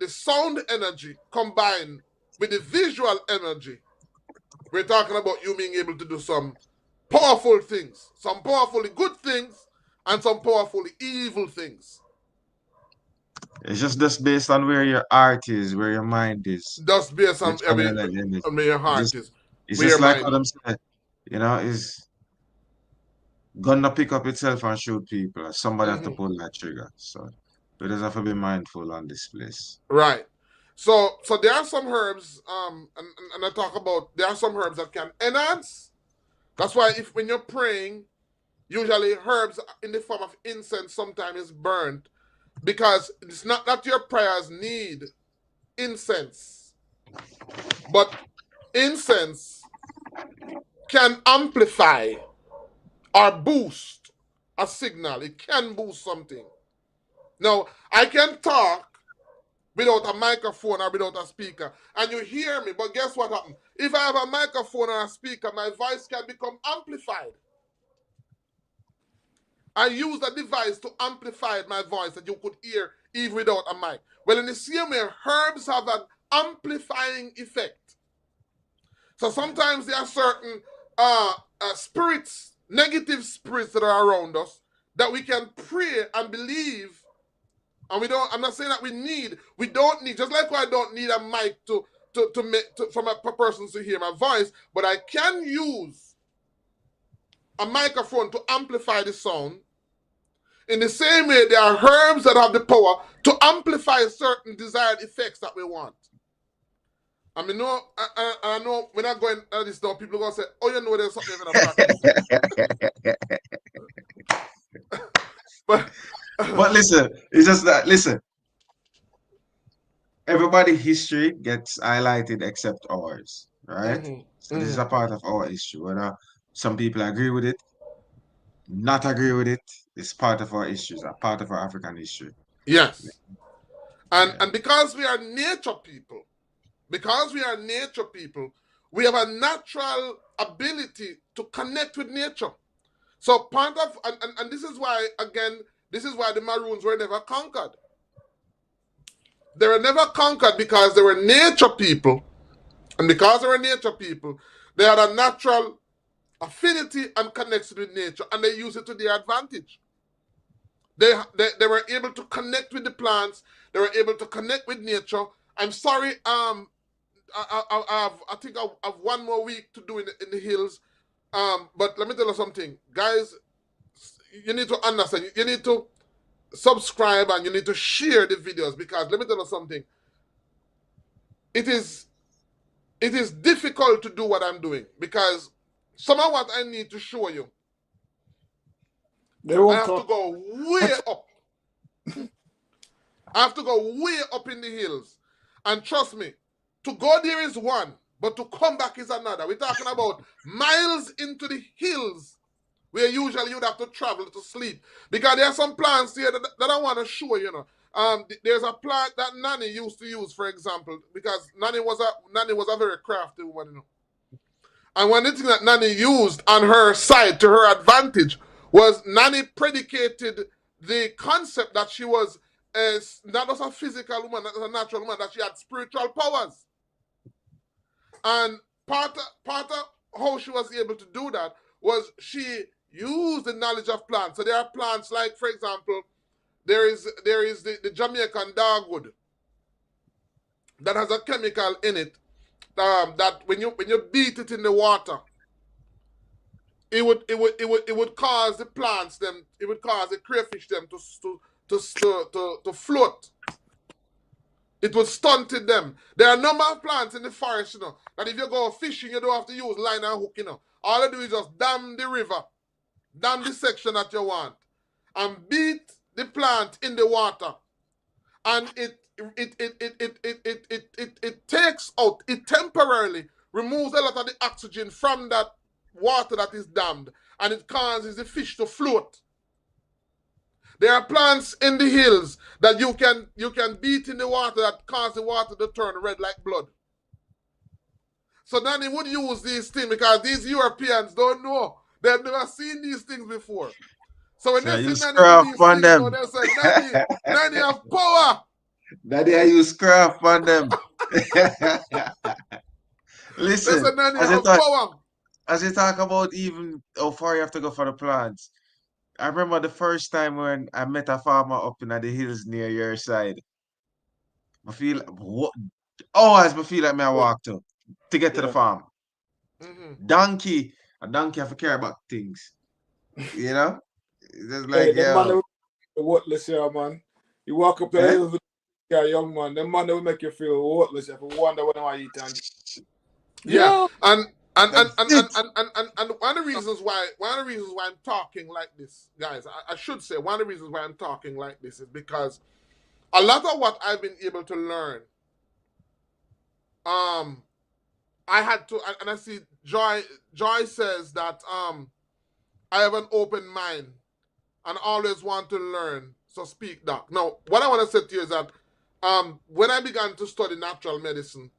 sound energy combined with the visual energy, we're talking about you being able to do some powerful things, some powerfully good things, and some powerfully evil things. It's just based on where your heart is, where your mind is. Just based on where your heart is. It's where just your like mind what I'm saying, you know, is gonna pick up itself and shoot people. Somebody have to pull that trigger. So we just have to be mindful on this place. Right. So there are some herbs, and I talk about, there are some herbs that can enhance. That's why when you're praying, usually herbs in the form of incense sometimes is burned, because it's not that your prayers need incense, but incense can amplify or boost a signal. It can boost something. Now, I can talk without a microphone or without a speaker, and you hear me, but guess what happens? If I have a microphone or a speaker, my voice can become amplified. I use a device to amplify my voice that you could hear even without a mic. Well, in the same way, herbs have an amplifying effect. So sometimes there are certain spirits, negative spirits that are around us that we can pray and believe. And I'm not saying that we don't need, just like I don't need a mic for my person to hear my voice, but I can use a microphone to amplify the sound. In the same way, there are herbs that have the power to amplify certain desired effects that we want. I mean, I know we're not going at this now. People are going to say, "Oh, you know, there's something in a practice." But listen, it's just that, listen, everybody's history gets highlighted except ours, right? So this is a part of our history. Whether some people agree with it, not agree with it, it's part of our history, a part of our African history. Yes. And because we are nature people, we have a natural ability to connect with nature. So part of, and this is why, again, this is why the Maroons were never conquered. They were never conquered because they were nature people. And because they were nature people, they had a natural affinity and connection with nature, and they used it to their advantage. They were able to connect with the plants. They were able to connect with nature. I'm sorry, I think I have one more week to do in the hills. But let me tell you something, guys. You need to understand. You need to subscribe and you need to share the videos, because let me tell you something. It is difficult to do what I'm doing, because some of what I need to show you, I have to go way up. I have to go way up in the hills. And trust me, to go there is one, but to come back is another. We're talking about miles into the hills where usually you'd have to travel to sleep. Because there are some plants here that I want to show you, know. There's a plant that Nanny used to use, for example, because Nanny was a very crafty woman, you know. And one thing that Nanny used on her side to her advantage was Nanny predicated the concept that she was not just a physical woman, not just a natural woman, that she had spiritual powers. And part of how she was able to do that was she used the knowledge of plants. So there are plants like, for example, there is the Jamaican dogwood that has a chemical in it that when you beat it in the water, it would cause the plants them, it would cause the crayfish them to float. It would stunted them. There are a number of plants in the forest, you know, that if you go fishing, you don't have to use line and hook, you know. All you do is just dam the river, dam the section that you want, and beat the plant in the water. And it takes out, it temporarily removes a lot of the oxygen from that water that is dammed, and it causes the fish to float. There are plants in the hills that you can beat in the water that cause the water to turn red like blood. So Nanny would use these things because these Europeans don't know. They've never seen these things before. So when they you see Nanny do scrap these on things, you know, them. they say, Nanny have power. Daddy, I use scrap on them. They Listen, say Nanny have power. as you talk about even how far you have to go for the plants, I remember the first time when I met a farmer up in the hills near your side. I feel what always I feel like me I walk to get to the Yeah. farm. Mm-hmm. A donkey have to care about things. You know? It's just Hey, like, them man yo, will worthless here, man. You walk up to the eh? hills with a young man, them man will make you feel worthless if you wonder what I eat and Yeah, yeah. That's it. and one of the reasons why I'm talking like this, guys, I should say one of the reasons why I'm talking like this is because a lot of what I've been able to learn, I had to, and I see Joy says that I have an open mind and always want to learn. So speak, doc. Now, what I want to say to you is that when I began to study natural medicine,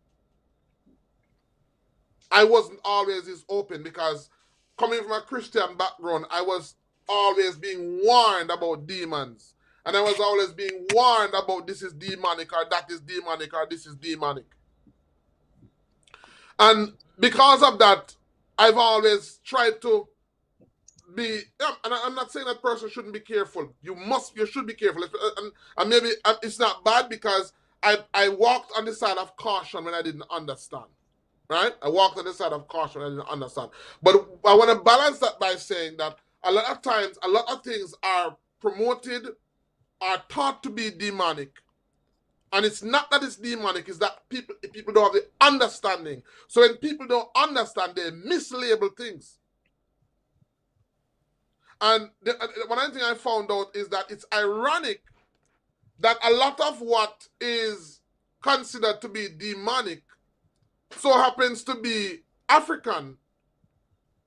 I wasn't always this open because coming from a Christian background, I was always being warned about demons. And I was always being warned about this is demonic or that is demonic or this is demonic. And because of that, I've always tried to be, and I'm not saying that person shouldn't be careful. You should be careful. And maybe it's not bad because I walked on the side of caution when I didn't understand. Right? I walked on the side of caution when I didn't understand. But I want to balance that by saying that a lot of times, a lot of things are promoted, are taught to be demonic. And it's not that it's demonic, it's that people don't have the understanding. So when people don't understand, they mislabel things. And one thing I found out is that it's ironic that a lot of what is considered to be demonic so happens to be African.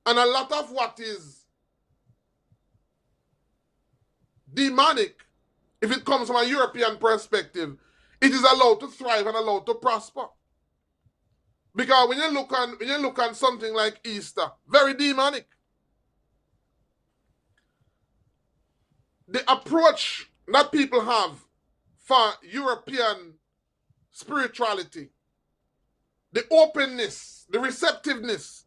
And a lot of what is demonic, if it comes from a European perspective, it is allowed to thrive and allowed to prosper. Because when you look on something like Easter, very demonic. The approach that people have for European spirituality, the openness, the receptiveness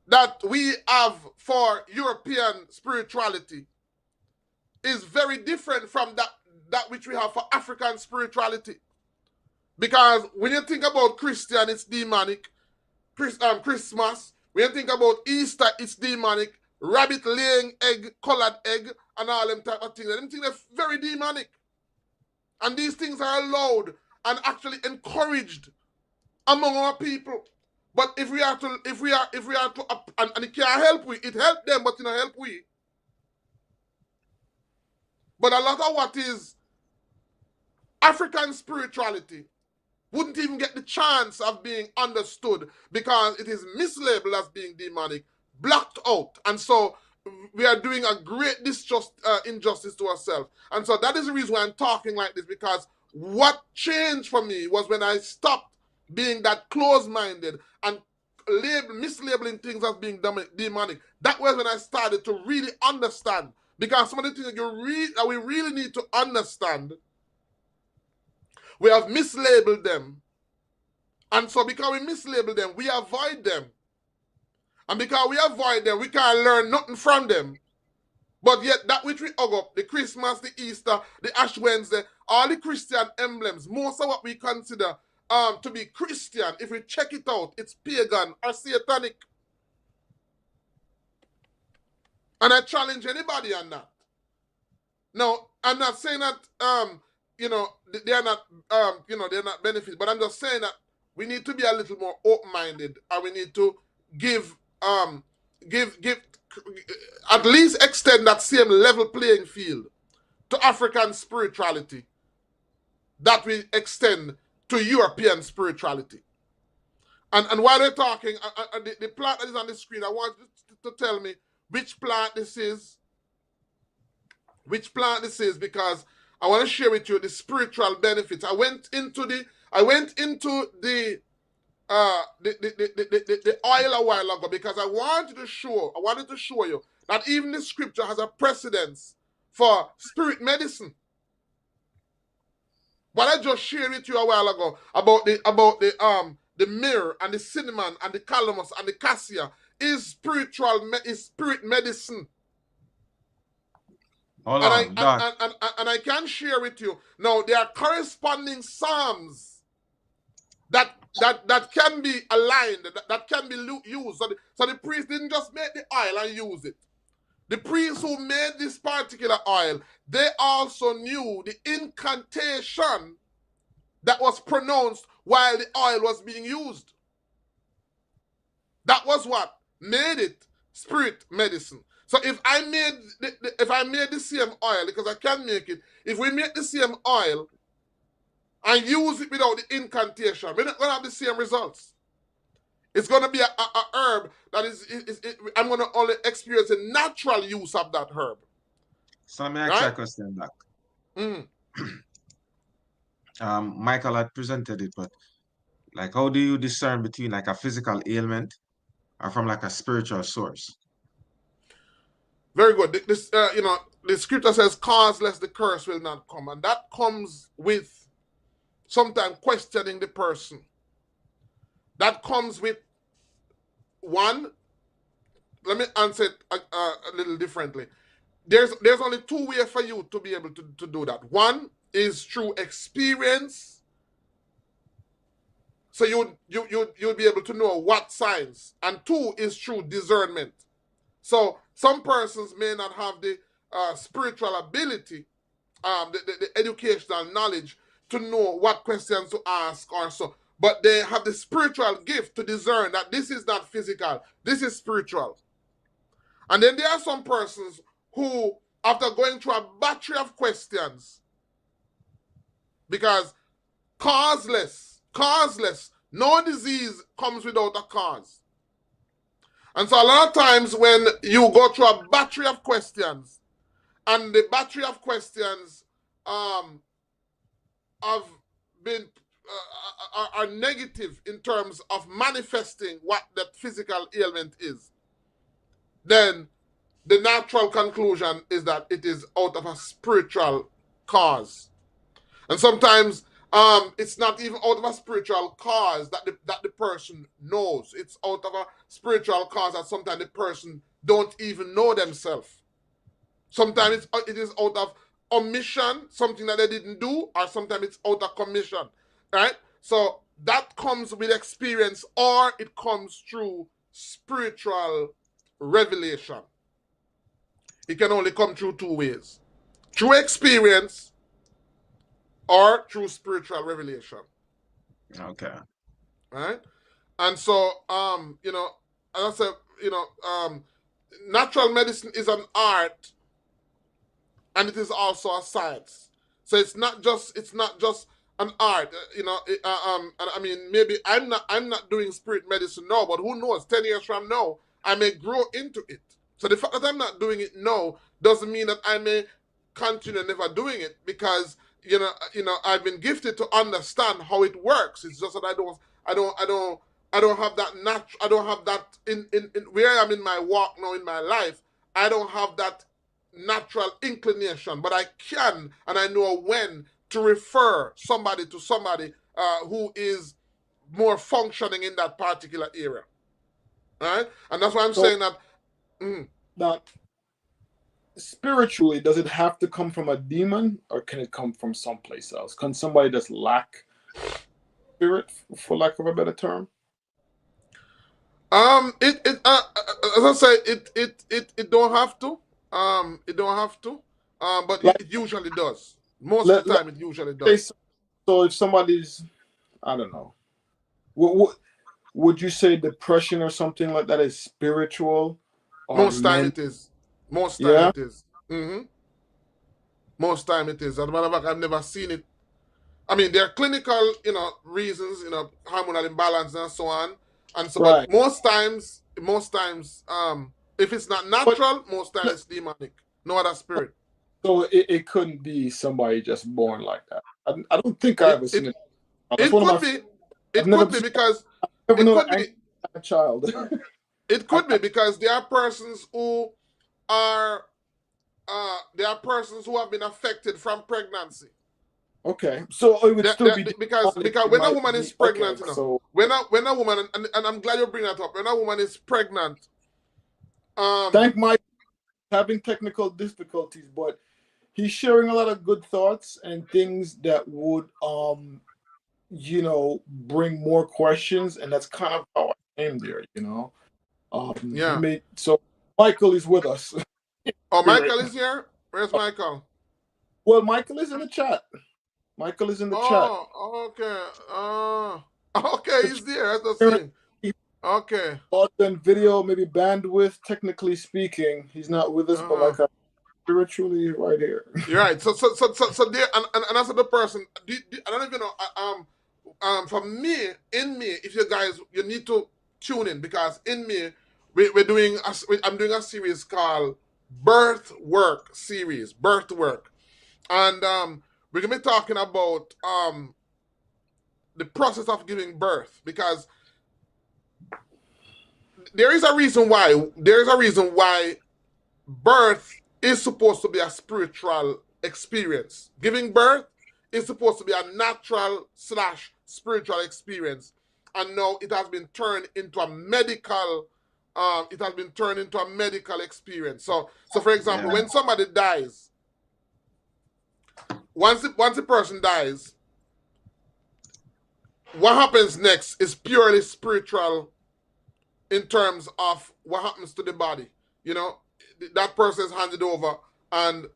that we have for European spirituality is very different from that which we have for African spirituality. Because when you think about Christian, it's demonic. Christmas, when you think about Easter, it's demonic. Rabbit laying egg, colored egg, and all them type of things. Them things are very demonic. And these things are allowed and actually encouraged among our people. But if we are to, and it can't help we, it help them, but it don't help we. But a lot of what is African spirituality, wouldn't even get the chance of being understood because it is mislabeled as being demonic, blocked out. And so we are doing a great injustice to ourselves. And so that is the reason why I'm talking like this, because what changed for me was when I stopped being that close-minded and mislabeling things as being demonic. That was when I started to really understand. Because some of the things that we really need to understand, we have mislabeled them. And so because we mislabel them, we avoid them. And because we avoid them, we can't learn nothing from them. But yet that which we hug up, the Christmas, the Easter, the Ash Wednesday, all the Christian emblems, most of what we consider to be Christian, if we check it out, it's pagan or satanic. And I challenge anybody on that. Now, I'm not saying that they're not benefits, but I'm just saying that we need to be a little more open-minded, and we need to give at least extend that same level playing field to African spirituality that we extend to European spirituality. And while we're talking, the plant that is on the screen, I want you to tell me which plant this is. Because I want to share with you the spiritual benefits. I went into the oil a while ago because I wanted to show you that even the scripture has a precedence for spirit medicine. What I just shared with you a while ago about the myrrh and the cinnamon and the calamus and the cassia is spirit medicine. Hold on, Doc. And I can share with you now. There are corresponding psalms that can be aligned, that can be used. So the priest didn't just make the oil and use it. The priests who made this particular oil, they also knew the incantation that was pronounced while the oil was being used. That was what made it spirit medicine. So if I made the same oil, because I can make it, if we make the same oil and use it without the incantation, we're not going to have the same results. It's going to be a herb that I'm going to only experience a natural use of that herb. So let me ask you a question, Doc. Michael had presented it, but like, how do you discern between like a physical ailment or from like a spiritual source? Very good. The scripture says, "Cause lest the curse will not come," and that comes with sometimes questioning the person. That comes with one. Let me answer it a little differently. There's only two ways for you to be able to do that. One is through experience. So you'll be able to know what signs. And two is through discernment. So some persons may not have the spiritual ability, the educational knowledge to know what questions to ask or so. But they have the spiritual gift to discern that this is not physical, this is spiritual. And then there are some persons who, after going through a battery of questions, because causeless, no disease comes without a cause. And so a lot of times when you go through a battery of questions, and the battery of questions have been are negative in terms of manifesting what that physical ailment is, then the natural conclusion is that it is out of a spiritual cause. And sometimes it's not even out of a spiritual cause that the person knows. It's out of a spiritual cause that sometimes the person don't even know themselves. Sometimes it is out of omission, something that they didn't do, or sometimes it's out of commission, right? So that comes with experience, or it comes through spiritual revelation. It can only come through two ways: through experience or through spiritual revelation. Okay. Right? And so, as I said, natural medicine is an art, and it is also a science. So it's not just an art, and I mean, maybe I'm not doing spirit medicine now, but who knows? 10 years from now, I may grow into it. So the fact that I'm not doing it now doesn't mean that I may continue never doing it, because I've been gifted to understand how it works. It's just that I don't have that I don't have that in where I am in my walk now in my life. I don't have that natural inclination, but I can, and I know when to refer somebody to somebody who is more functioning in that particular area, right? And that's why I'm So saying that. now, spiritually, does it have to come from a demon, or can it come from someplace else? Can somebody just lack spirit, for lack of a better term? It as I say, it don't have to. It don't have to. But Like, it usually does. Most of let, the let time, it usually say does. so. If somebody's, I don't know, would you say depression or something like that is spiritual or Most time men? it is. Most time Yeah, it is. Most time it is. As a matter of fact, I've never seen it. I mean, there are clinical, reasons, hormonal imbalance and so on, and so. But right. most times, if it's not But natural, most times let- it's demonic. No other spirit. so it couldn't be somebody just born like that. I don't think I've It ever seen it it. That's it one of could my. be. I've It never could be seen. because I've never it known an could angry be child. it I, could be because there are persons who are there are persons who have been affected from pregnancy. okay, so it would still be demonic. Because It when a might woman is be okay. pregnant, So when a woman, and I'm glad you bring that up. When a woman is pregnant, um, thank Mike having technical difficulties, but he's sharing a lot of good thoughts and things that would bring more questions, and that's kind of how I came there. He yeah. made so Michael is with us. Oh, Spirit. Michael is here. Where's Michael? Well, Michael is in the chat. Michael is in the chat. Oh, okay. Okay, The he's there. That's the chat thing. Okay. audio and video, maybe bandwidth, technically speaking, he's not with us, but Uh-huh. like spiritually, right here. You're right. So there, and as the person, I don't even know. For me, in me, if you guys, you need to tune in, because in me, I'm doing a series called Birth Work series, Birth Work, and we're gonna be talking about the process of giving birth, because there is a reason why birth is supposed to be a spiritual experience. Giving birth is supposed to be a natural slash spiritual experience, and now it has been turned into a medical. It has been turned into a medical experience. So for example, Yeah. when somebody dies, once a person dies, what happens next is purely spiritual in terms of what happens to the body. You know, that person is handed over, and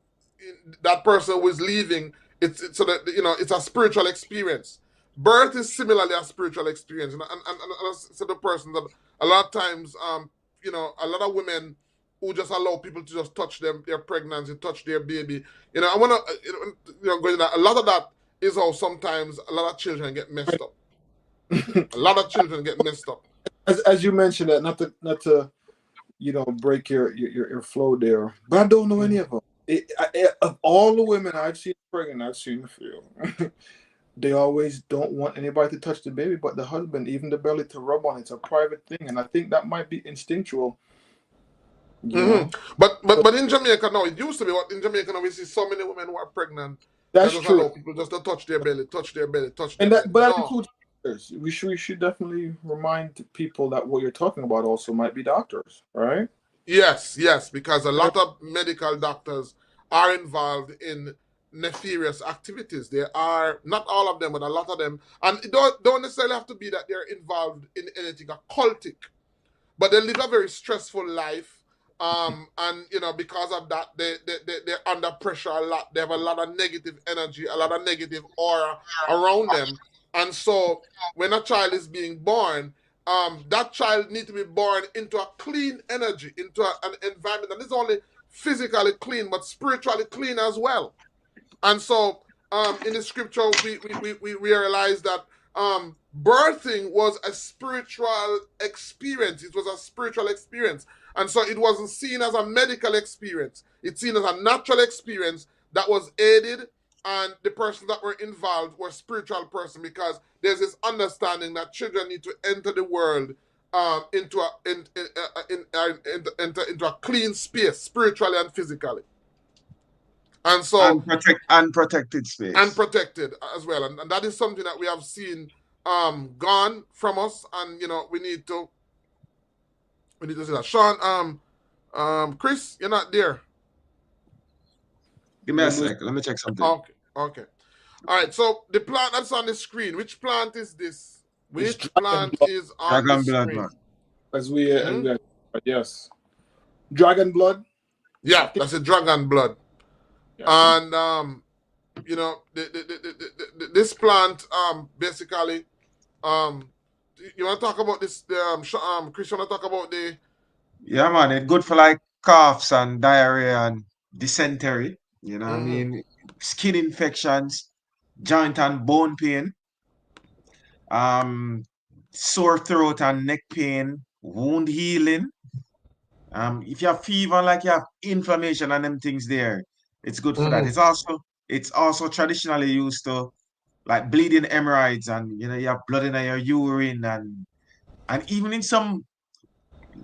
that person who is leaving, it's so that it's a spiritual experience. Birth is similarly a spiritual experience, and I said the person that a lot of times, a lot of women who just allow people to just touch them, their pregnancy, touch their baby. I want to, go into that. A lot of that is how sometimes a lot of children get messed up. A lot of children get messed up. As you mentioned that, not to break your flow there, but I don't know any of them. Of all the women I've seen pregnant, I've seen a few. They always don't want anybody to touch the baby, but the husband, even the belly to rub on. It's a private thing, and I think that might be instinctual. You know, But in Jamaica now, it used to be, what in Jamaica now we see so many women who are pregnant that that's just true, allow people just to touch their belly, touch their belly, touch their and belly. that No. includes doctors. We should definitely remind people that what you're talking about also might be doctors, right? Yes, because a lot of medical doctors are involved in nefarious activities. They are, not all of them, but a lot of them, and it don't necessarily have to be that they're involved in anything occultic, but they live a very stressful life, and because of that, they're under pressure a lot. They have a lot of negative energy, a lot of negative aura around them, and so when a child is being born, that child needs to be born into a clean energy, into an environment that is only physically clean but spiritually clean as well. And so in the scripture we realize that birthing was a spiritual experience. It was a spiritual experience. And so it wasn't seen as a medical experience. It's seen as a natural experience that was aided, and the persons that were involved were spiritual persons, because there's this understanding that children need to enter the world into a clean space, spiritually and physically. And so unprotected space. Unprotected as well. And that is something that we have seen gone from us, and we need to see that. Sean, Chris, you're not there. Give me a sec. Let me check something. Okay. All right. So the plant that's on the screen, which plant is this? Which plant is on the screen? As we yes, dragon blood. Yeah, that's a dragon blood. Yeah. And this plant basically you want to talk about this? Chris, you want to talk about the? Yeah, man, it's good for like coughs and diarrhea and dysentery. You know what I mean? Skin infections, joint and bone pain, sore throat and neck pain, wound healing. If you have fever, like you have inflammation and them things there, it's good for that. It's also traditionally used to like bleeding hemorrhoids, and you have blood in your urine, and even in some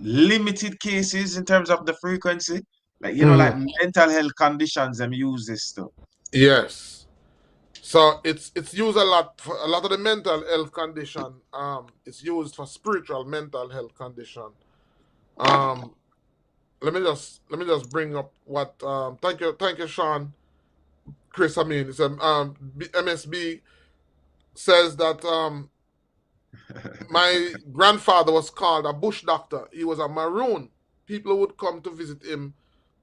limited cases in terms of the frequency, like like mental health conditions, them use this stuff. Yes. So it's used a lot for a lot of the mental health condition. It's used for spiritual mental health condition. Let me just bring up what thank you, Sean. Chris, I mean, it's MSB says that my grandfather was called a bush doctor. He was a maroon. People would come to visit him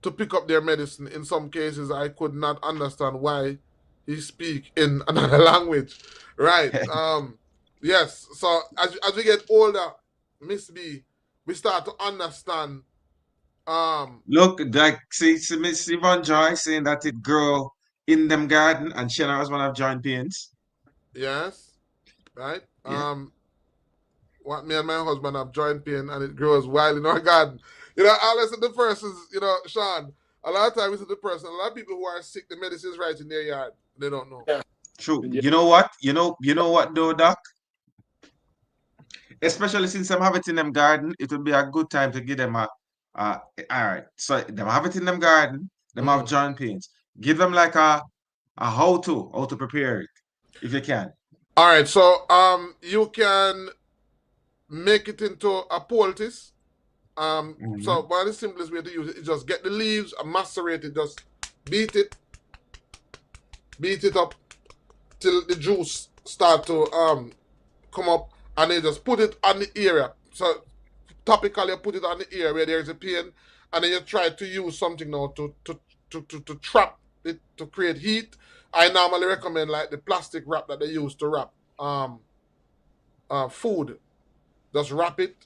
to pick up their medicine. In some cases, I could not understand why he speak in another language. Right. Yes. So as we get older, Miss B, we start to understand. Look, like see Miss Yvonne Joy saying that it grow in them garden, and she and her husband have joint pains. Yes. Right. Yeah. What me and my husband have joint pain, and it grows wild in our garden. I listen to the persons, Sean, a lot of times we see the person, a lot of people who are sick, the medicine is right in their yard. They don't know. Yeah. True. Yeah. You know what? You know what though, Doc? Especially since I'm have it in them garden, it would be a good time to give them all right. So them have it in them garden, them have joint pains. Give them like a how to prepare it, if you can. All right, so you can make it into a poultice. So one of the simplest way to use it is just get the leaves and macerate it, just beat it up till the juice start to come up, and then just put it on the area. So topically you put it on the area where there's a pain, and then you try to use something now to trap it, to create heat. I normally recommend like the plastic wrap that they use to wrap food. Just wrap it,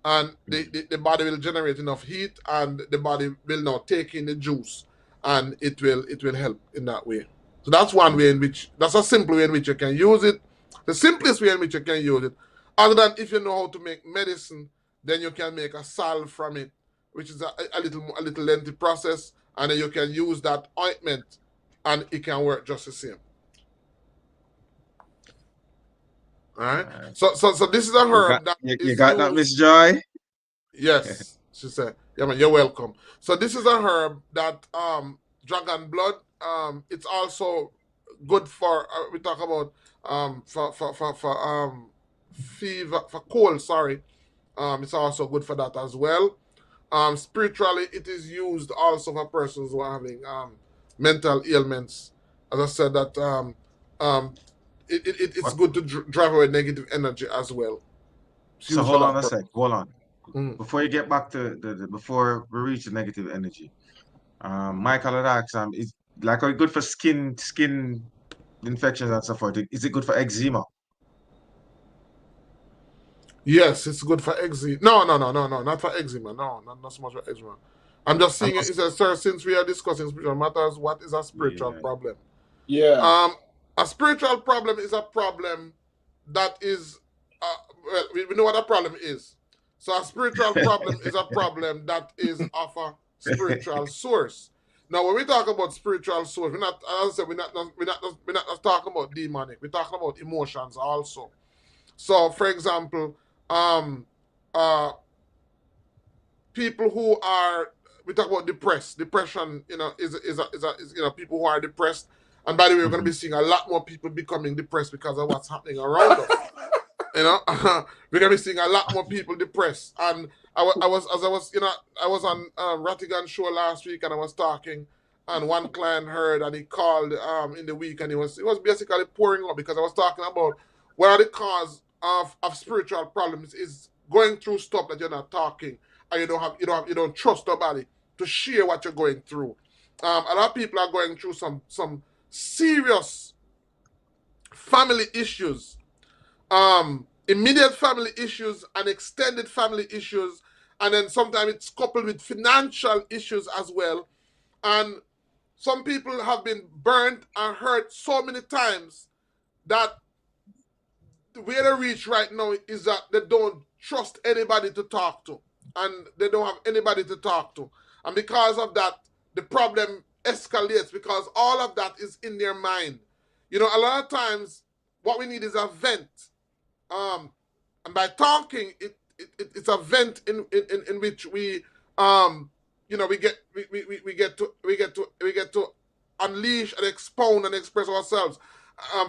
and the body will generate enough heat, and the body will now take in the juice, and it will help in that way. So that's one way that's a simple way in which you can use it. The simplest way in which you can use it. Other than if you know how to make medicine, then you can make a salve from it, which is a little lengthy process, and then you can use that ointment, and it can work just the same. All right. So this is a herb you got that, Miss Joy? Yes, she said. Yeah, man, you're welcome. So this is a herb that dragon blood. It's also good for we talk about for fever, for cold. Sorry, it's also good for that as well. Spiritually, it is used also for persons who are having mental ailments. As I said, that it's good to drive away negative energy as well. So hold on a sec. Hold on. Before you get back to before we reach the negative energy, Michael had asked, is like good for skin infections and so forth? Is it good for eczema? Yes, it's good for eczema. No, not for eczema. No, not so much for eczema. I'm just saying it says, sir, since we are discussing spiritual matters, what is a spiritual problem? Yeah. A spiritual problem is a problem that is, well, we know what a problem is. So a spiritual problem is a problem that is of a spiritual source. Now, when we talk about spiritual source, we're not, as I said, we're not just talking about demonic. We're talking about emotions also. So, for example, uh, people who are, we talk about depression, is people who are depressed. And by the way, we're going to be seeing a lot more people becoming depressed because of what's happening around us. We're going to be seeing a lot more people depressed. And I was on Rattigan show last week, and I was talking, and one client heard, and he called in the week, and he was basically pouring out because I was talking about what are the cause of spiritual problems is going through stuff that you're not talking, and you don't trust nobody to share what you're going through. A lot of people are going through some serious family issues, immediate family issues and extended family issues, and then sometimes it's coupled with financial issues as well. And some people have been burnt and hurt so many times that where they reach right now is that they don't trust anybody to talk to, and they don't have anybody to talk to. And because of that, the problem escalates because all of that is in their mind. A lot of times what we need is a vent. And by talking, it's a vent in which we get to unleash and expound and express ourselves.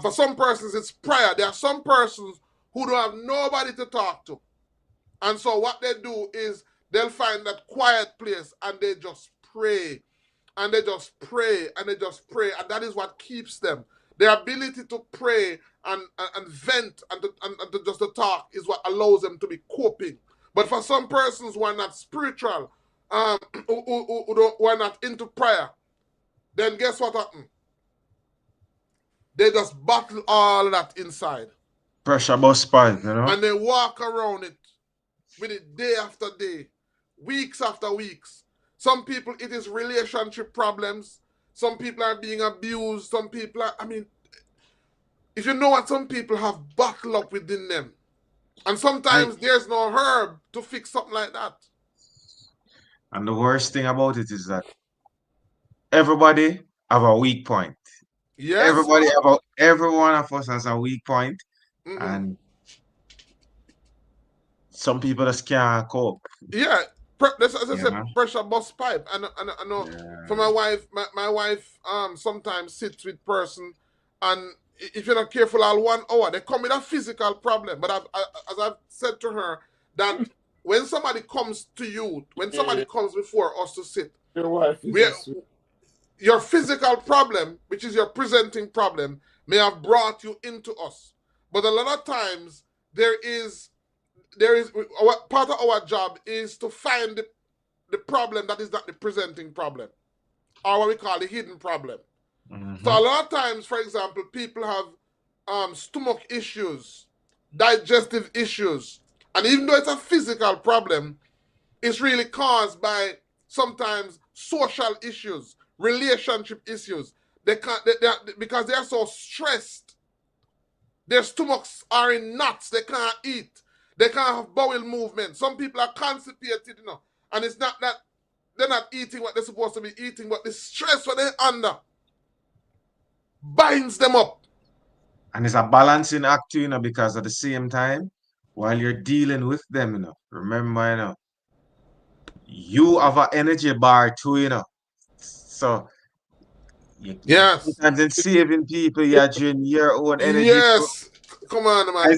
For some persons, it's prayer. There are some persons who don't have nobody to talk to. And so what they do is they'll find that quiet place and they just pray. And they just pray and they just pray. And that is what keeps them. Their ability to pray and vent and to just to talk is what allows them to be coping. But for some persons who are not spiritual, who are not into prayer, then guess what happens? They just bottle all that inside. Pressure bust pipe, And they walk around it with it day after day, weeks after weeks. Some people, it is relationship problems. Some people are being abused. Some people are, if you know what, some people have bottled up within them. And sometimes there's no herb to fix something like that. And the worst thing about it is that everybody have a weak point. Yes. Every one of us has a weak point. Mm-hmm. And some people just can't cope. Yeah. As I said, pressure bust pipe. And I know for my wife sometimes sits with person, and if you're not careful, all 1 hour, they come with a physical problem. But as I've said to her, that when somebody comes to you, when somebody comes before us to sit, your wife is your physical problem, which is your presenting problem, may have brought you into us. But a lot of times, there is part of our job is to find the problem that is not the presenting problem, or what we call the hidden problem. Mm-hmm. So a lot of times, for example, people have stomach issues, digestive issues, and even though it's a physical problem, it's really caused by sometimes social issues, relationship issues. Because they're so stressed, their stomachs are in knots, they can't eat. They can't have bowel movement. Some people are constipated, and it's not that they're not eating what they're supposed to be eating, but the stress that they're under binds them up. And it's a balancing act, because at the same time, while you're dealing with them, remember, you have an energy bar too, So, sometimes in saving people, you're doing your own energy. Yes. Come on, man.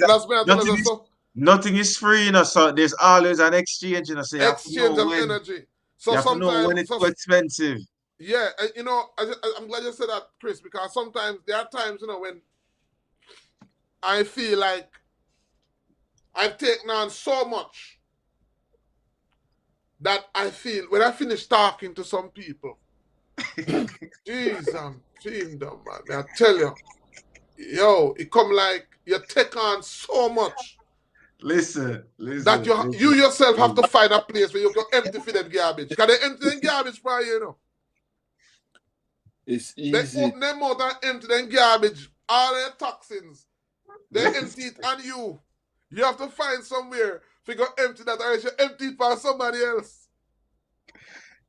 Nothing is free, so there's always an exchange, so you exchange of energy. So you have to know when it's too expensive. Yeah, I'm glad you said that, Chris, because sometimes there are times, when I feel like I've taken on so much that I feel when I finish talking to some people, jeez, I'm feeling them, man. I tell you, it come like you take on so much. Listen. That you yourself have to find a place where you can empty for them garbage. Because they empty them garbage for you, It's easy. They open them out and empty them garbage all the toxins, they empty it on you. You have to find somewhere to go empty that, or else you empty it for somebody else.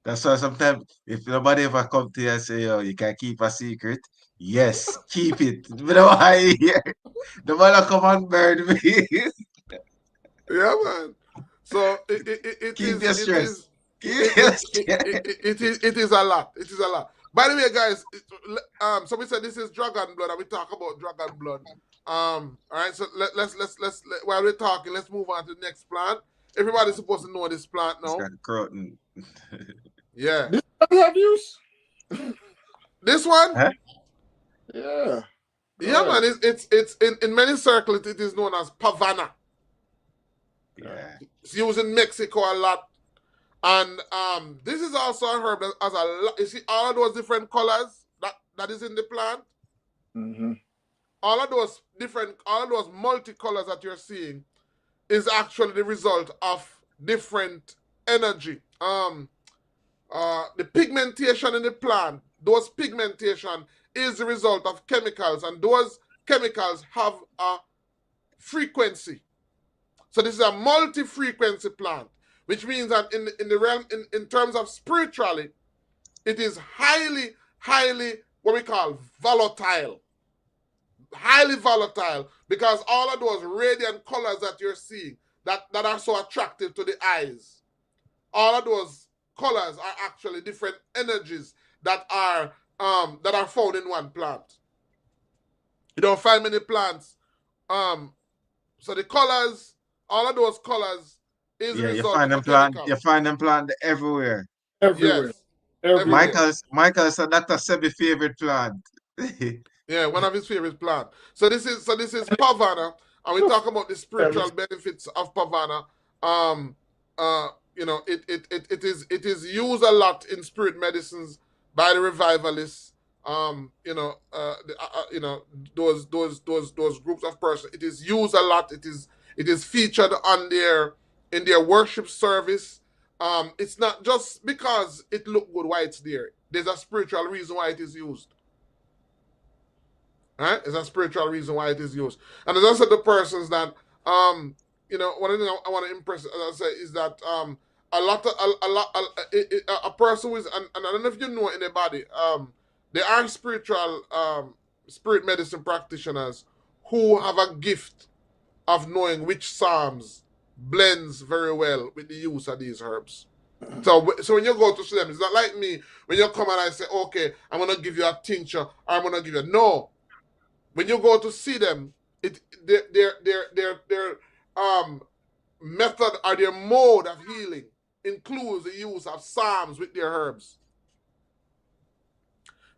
That's why sometimes if nobody ever come to you and say, yo, you can keep a secret, yes, keep it. But why here? The man come and burn me. Yeah, man. So it Keep is your it stress. is Keep your stress. it is a lot. It is a lot. By the way, guys, so we said this is dragon blood, and we talk about dragon blood. All right. So while we're talking, let's move on to the next plant. Everybody's supposed to know this plant It's now. got croton. Yeah. This one have use? This one. Huh? Yeah. Yeah, Go ahead. man. It's in many circles. It is known as pavana. Yeah. It's used in Mexico a lot. And this is also a herb that has a lot. You see all of those different colors that is in the plant. Mm-hmm. All of those multicolors that you're seeing is actually the result of different energy. The pigmentation in the plant, those pigmentation is the result of chemicals, and those chemicals have a frequency. So this is a multi-frequency plant, which means that in the realm in terms of spirituality, it is highly what we call volatile. Highly volatile, because all of those radiant colors that you're seeing that are so attractive to the eyes, all of those colors are actually different energies that are found in one plant. You don't find many plants. So the colors, all of those colors is a Yeah, result of a chemical. you find them plant everywhere. Everywhere. Yes, Everywhere. everywhere. Michael said that's a semi favorite plant. Yeah, one of his favorite plants. So this is pavana, and we talk about the spiritual benefits of pavana. It is used a lot in spirit medicines by the revivalists. Those groups of persons. It is used a lot. It is featured on in their worship service. It's not just because it look good why it's there. There's a spiritual reason why it is used. Right? It's a spiritual reason why it is used. And as I said, the persons that one of the things I want to impress, as I say, is that a person who is, and I don't know if you know anybody, there are spirit medicine practitioners who have a gift of knowing which psalms blends very well with the use of these herbs. So when you go to see them, it's not like me when you come and I say, okay, I'm gonna give you a tincture, or I'm gonna give you no. When you go to see them, their method or their mode of healing includes the use of psalms with their herbs.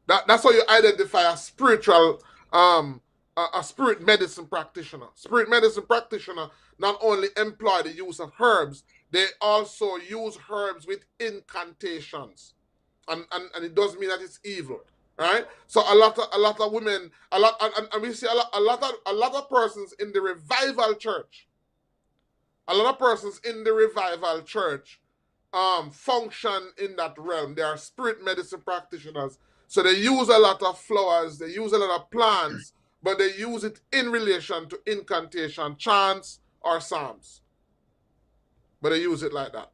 That's how you identify a spiritual a spirit medicine practitioner. Spirit medicine practitioner not only employ the use of herbs, they also use herbs with incantations, and it doesn't mean that it's evil, right? So a lot of women, and we see a lot of persons in the revival church. A lot of persons in the revival church function in that realm. They are spirit medicine practitioners. So they use a lot of flowers, they use a lot of plants, but they use it in relation to incantation, chants, or psalms. But they use it like that.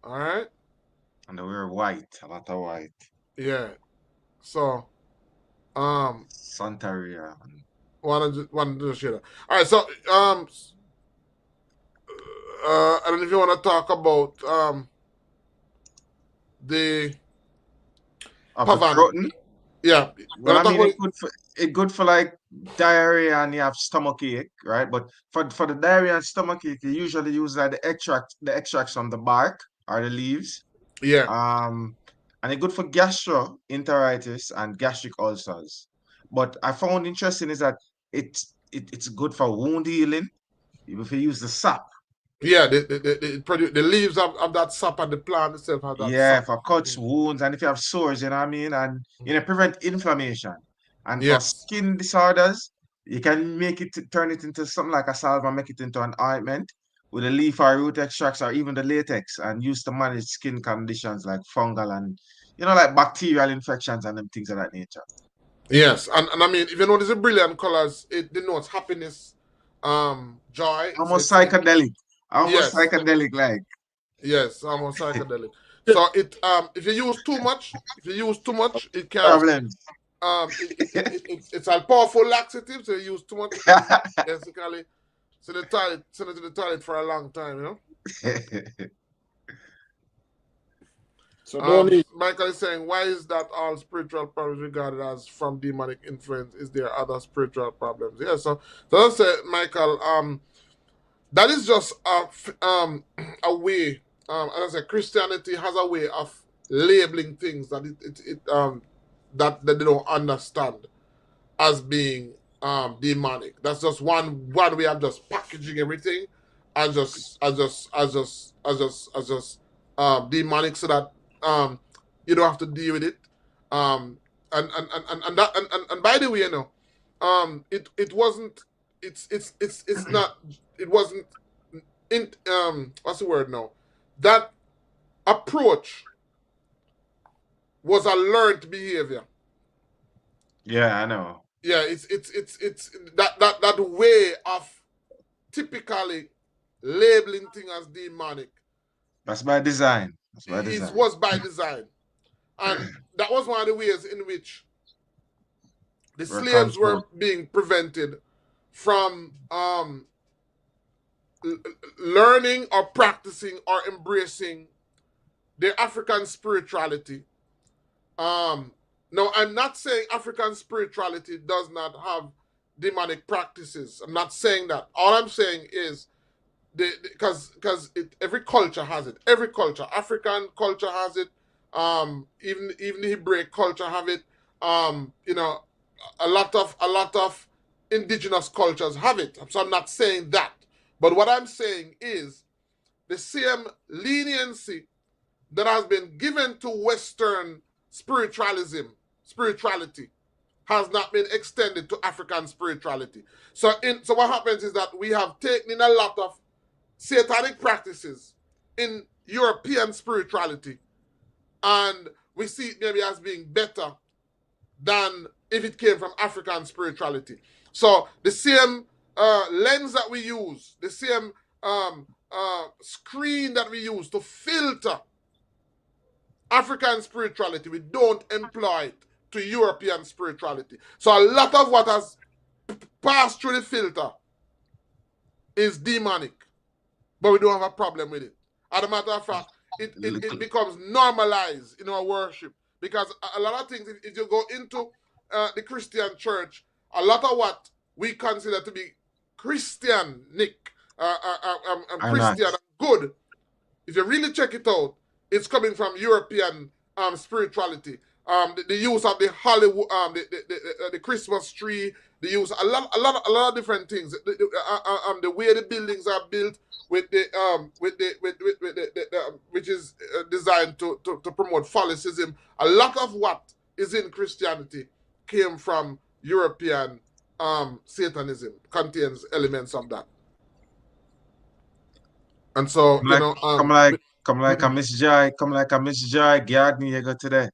All right? And they wear white, a lot of white. Yeah. So, Santeria. want to do share that. All right. So, I don't know if you want to talk about the pavana. Croton? Yeah. Well, I mean, it's good for like diarrhea and you have stomach ache, right? But for the diarrhea and stomach ache, you usually use like the extracts from the bark or the leaves. Yeah. And it's good for gastroenteritis and gastric ulcers. But I found interesting is that it's good for wound healing if you use the sap. Yeah, the leaves of that sap and the plant itself has that Yeah, sap. for cuts, wounds, and if you have sores, you know what I mean? And prevent inflammation. And for Yeah. skin disorders, you can turn it into something like a salve and make it into an ointment with the leaf or root extracts or even the latex and use to manage skin conditions like fungal and like bacterial infections and them things of that nature. Yes, and I mean, if you notice the brilliant colors, it denotes happiness, joy. So Almost it's psychedelic. Almost yes, psychedelic, like. yes, almost psychedelic. So it if you use too much, it can Problems. it's a powerful laxative. So you use too much, it can basically send it to the toilet for a long time. You know. So don't need. Michael is saying, why is that all spiritual problems regarded as from demonic influence? Is there other spiritual problems? Yeah, so I say, Michael, that is just a way. As I say, Christianity has a way of labeling things that that they don't understand as being demonic. That's just one way of just packaging everything as just demonic, so that you don't have to deal with it. And by the way, it wasn't it's not it wasn't in what's the word now? That approach was a learned behavior. Yeah, I know. Yeah, it's that way of typically labeling things as demonic That's by design. That's by is design. was by design, and that was one of the ways in which the We're slaves controlled. were being prevented from learning or practicing or embracing their African spirituality. Now, I'm not saying African spirituality does not have demonic practices. I'm not saying that. All I'm saying is because every culture has it. Every culture, African culture has it. Even the Hebraic culture have it. You know, a lot of indigenous cultures have it. So I'm not saying that. But what I'm saying is the same leniency that has been given to Western spirituality, has not been extended to African spirituality. So what happens is that we have taken in a lot of satanic practices in European spirituality, and we see it maybe as being better than if it came from African spirituality. So the same lens that we use, the same screen that we use to filter African spirituality, we don't employ it to European spirituality. So a lot of what has passed through the filter is demonic, but we don't have a problem with it. As a matter of fact, it becomes normalized in our worship, because a lot of things, if you go into the Christian church, a lot of what we consider to be Christianic, Are not. Christian and good, if you really check it out, it's coming from European spirituality. The use of the Hollywood, the Christmas tree, the use a lot of different things. The way the buildings are built with which is designed to promote Catholicism. A lot of what is in Christianity came from European Satanism, contains elements of that. And so, Come like, come like a Miss Joy, guard me, you go today.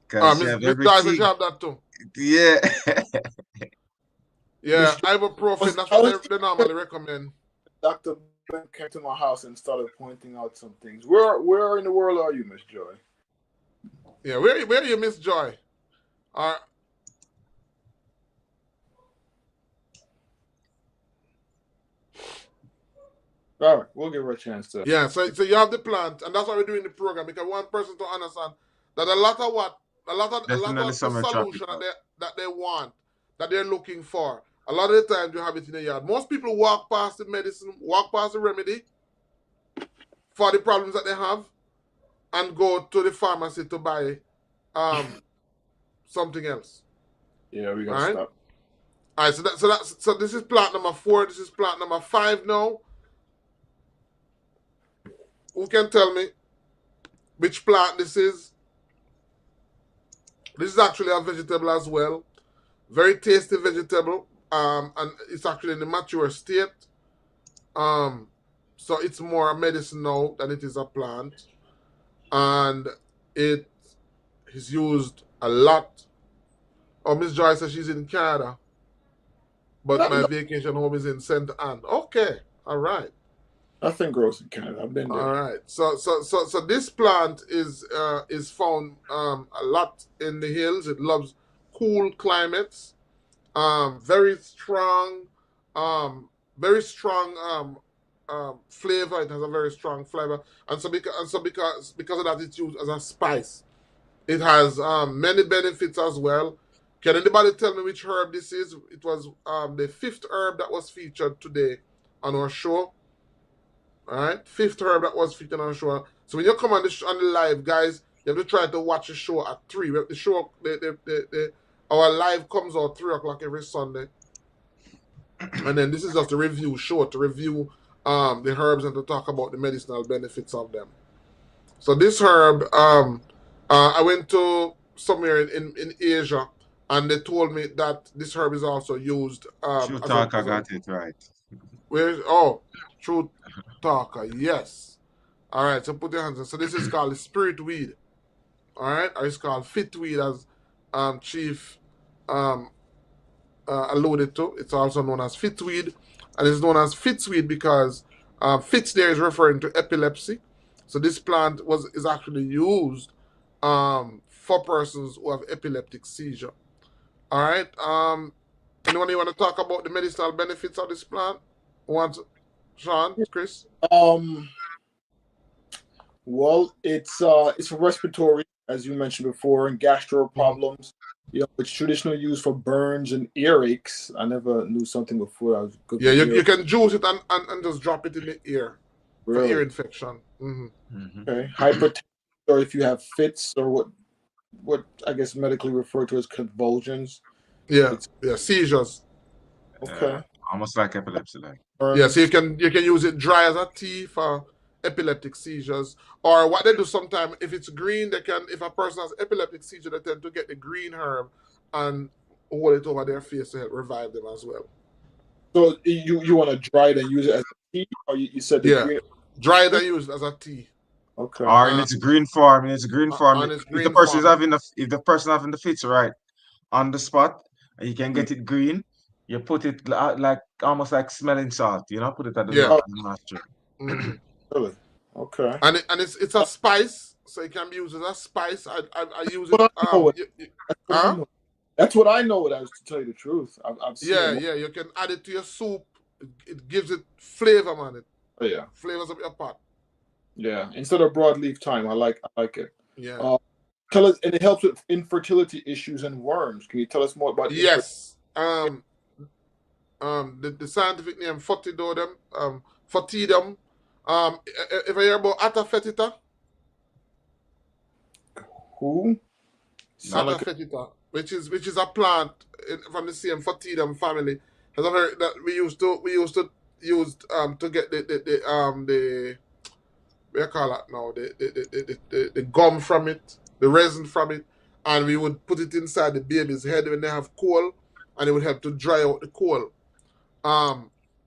Because you Miss have Miss Joyce, she everything. have that too. Yeah. Yeah, Miss ibuprofen. That's I what was they normally recommend. Dr. Ben came to my house and started pointing out some things. Where in the world are you, Miss Joy? Yeah, where are you, Miss Joy? Uh, All right, we'll give her a chance to. yeah, so you have the plant, and that's why we're doing the program, because one person to understand that a lot of Definitely the summer solution tropical. that they want, that they're looking for, a lot of the time you have it in the yard. Most people walk past the medicine, walk past the remedy for the problems that they have, and go to the pharmacy to buy something else. Yeah, we All gotta right. stop. All right, so this is plant number 4. This is plant number 5 now. Who can tell me which plant this is? This is actually a vegetable as well. Very tasty vegetable. And it's actually in the mature state. So it's more a medicine now than it is a plant. And it is used a lot Oh, Miss Joy says she's in Canada, but my No, vacation home is in St. Anne. Okay, all right. nothing grows in Canada. I've been All there. right. So this plant is found a lot in the hills. It loves cool climates. Very strong, um, very strong flavor. It has a very strong flavor, and because of that, it's used as a spice. It has many benefits as well. Can anybody tell me which herb this is? It was the fifth herb that was featured today on our show. All right, fifth herb that was featured on the show. So when you come on on the live, guys, you have to try to watch the show at 3. The show, our live comes out 3 o'clock every Sunday, and then this is just a review show to review the herbs and to talk about the medicinal benefits of them. So this herb, I went to somewhere in Asia, and they told me that this herb is also used True talk, I got it right. True talker, yes. All right, so put your hands on. So this is called spirit weed. All right, or it's called fit weed, as Chief um, alluded to. It's also known as fitweed, and it's known as fitzweed because fitz there is referring to epilepsy. So this plant is actually used for persons who have epileptic seizure. All right. Anyone you want to talk about the medicinal benefits of this plant? Want Sean, Chris? Well, it's for respiratory, as you mentioned before, and gastro problems. You know, it's traditionally used for burns and earaches. I never knew something before. I was good. Yeah, you can juice it and just drop it in the ear for ear Really? infection. Okay. Hypertension, or if you have fits, or what I guess medically referred to as convulsions. Yeah, It's seizures. okay. Almost like epilepsy, like. Yeah, so you can use it dry as a tea for epileptic seizures. Or what they do sometimes, if it's green, if a person has epileptic seizure, they tend to get the green herb and hold it over their face to help revive them as well. So you want to dry it and use it as a tea, or you said the green? Dry it and use it as a tea. Okay. Or in its green form, If the person is having the fits right on the spot, and you can get it green, you put it like almost like smelling salt, put it at the back of the nostril. Really? Okay. And it's a spice, so it can be used as a spice. I use What I know it. That's what I know. That was, to tell you the truth. I've seen it. You can add it to your soup. It gives it flavor, man. Oh, yeah. Flavors up your pot. Yeah. Instead of broadleaf thyme, I like it. Yeah. Tell us, and it helps with infertility issues and worms. Can you tell us more about? Yes. The scientific name Fotidodum, Fotidum. If I hear about Atta fetida. Who? Atta fetida, which is a plant from the same Fotidum family. Has a very that we used to use to get the what you call it now, the gum from it, the resin from it, and we would put it inside the baby's head when they have cold, and it would help to dry out the cold.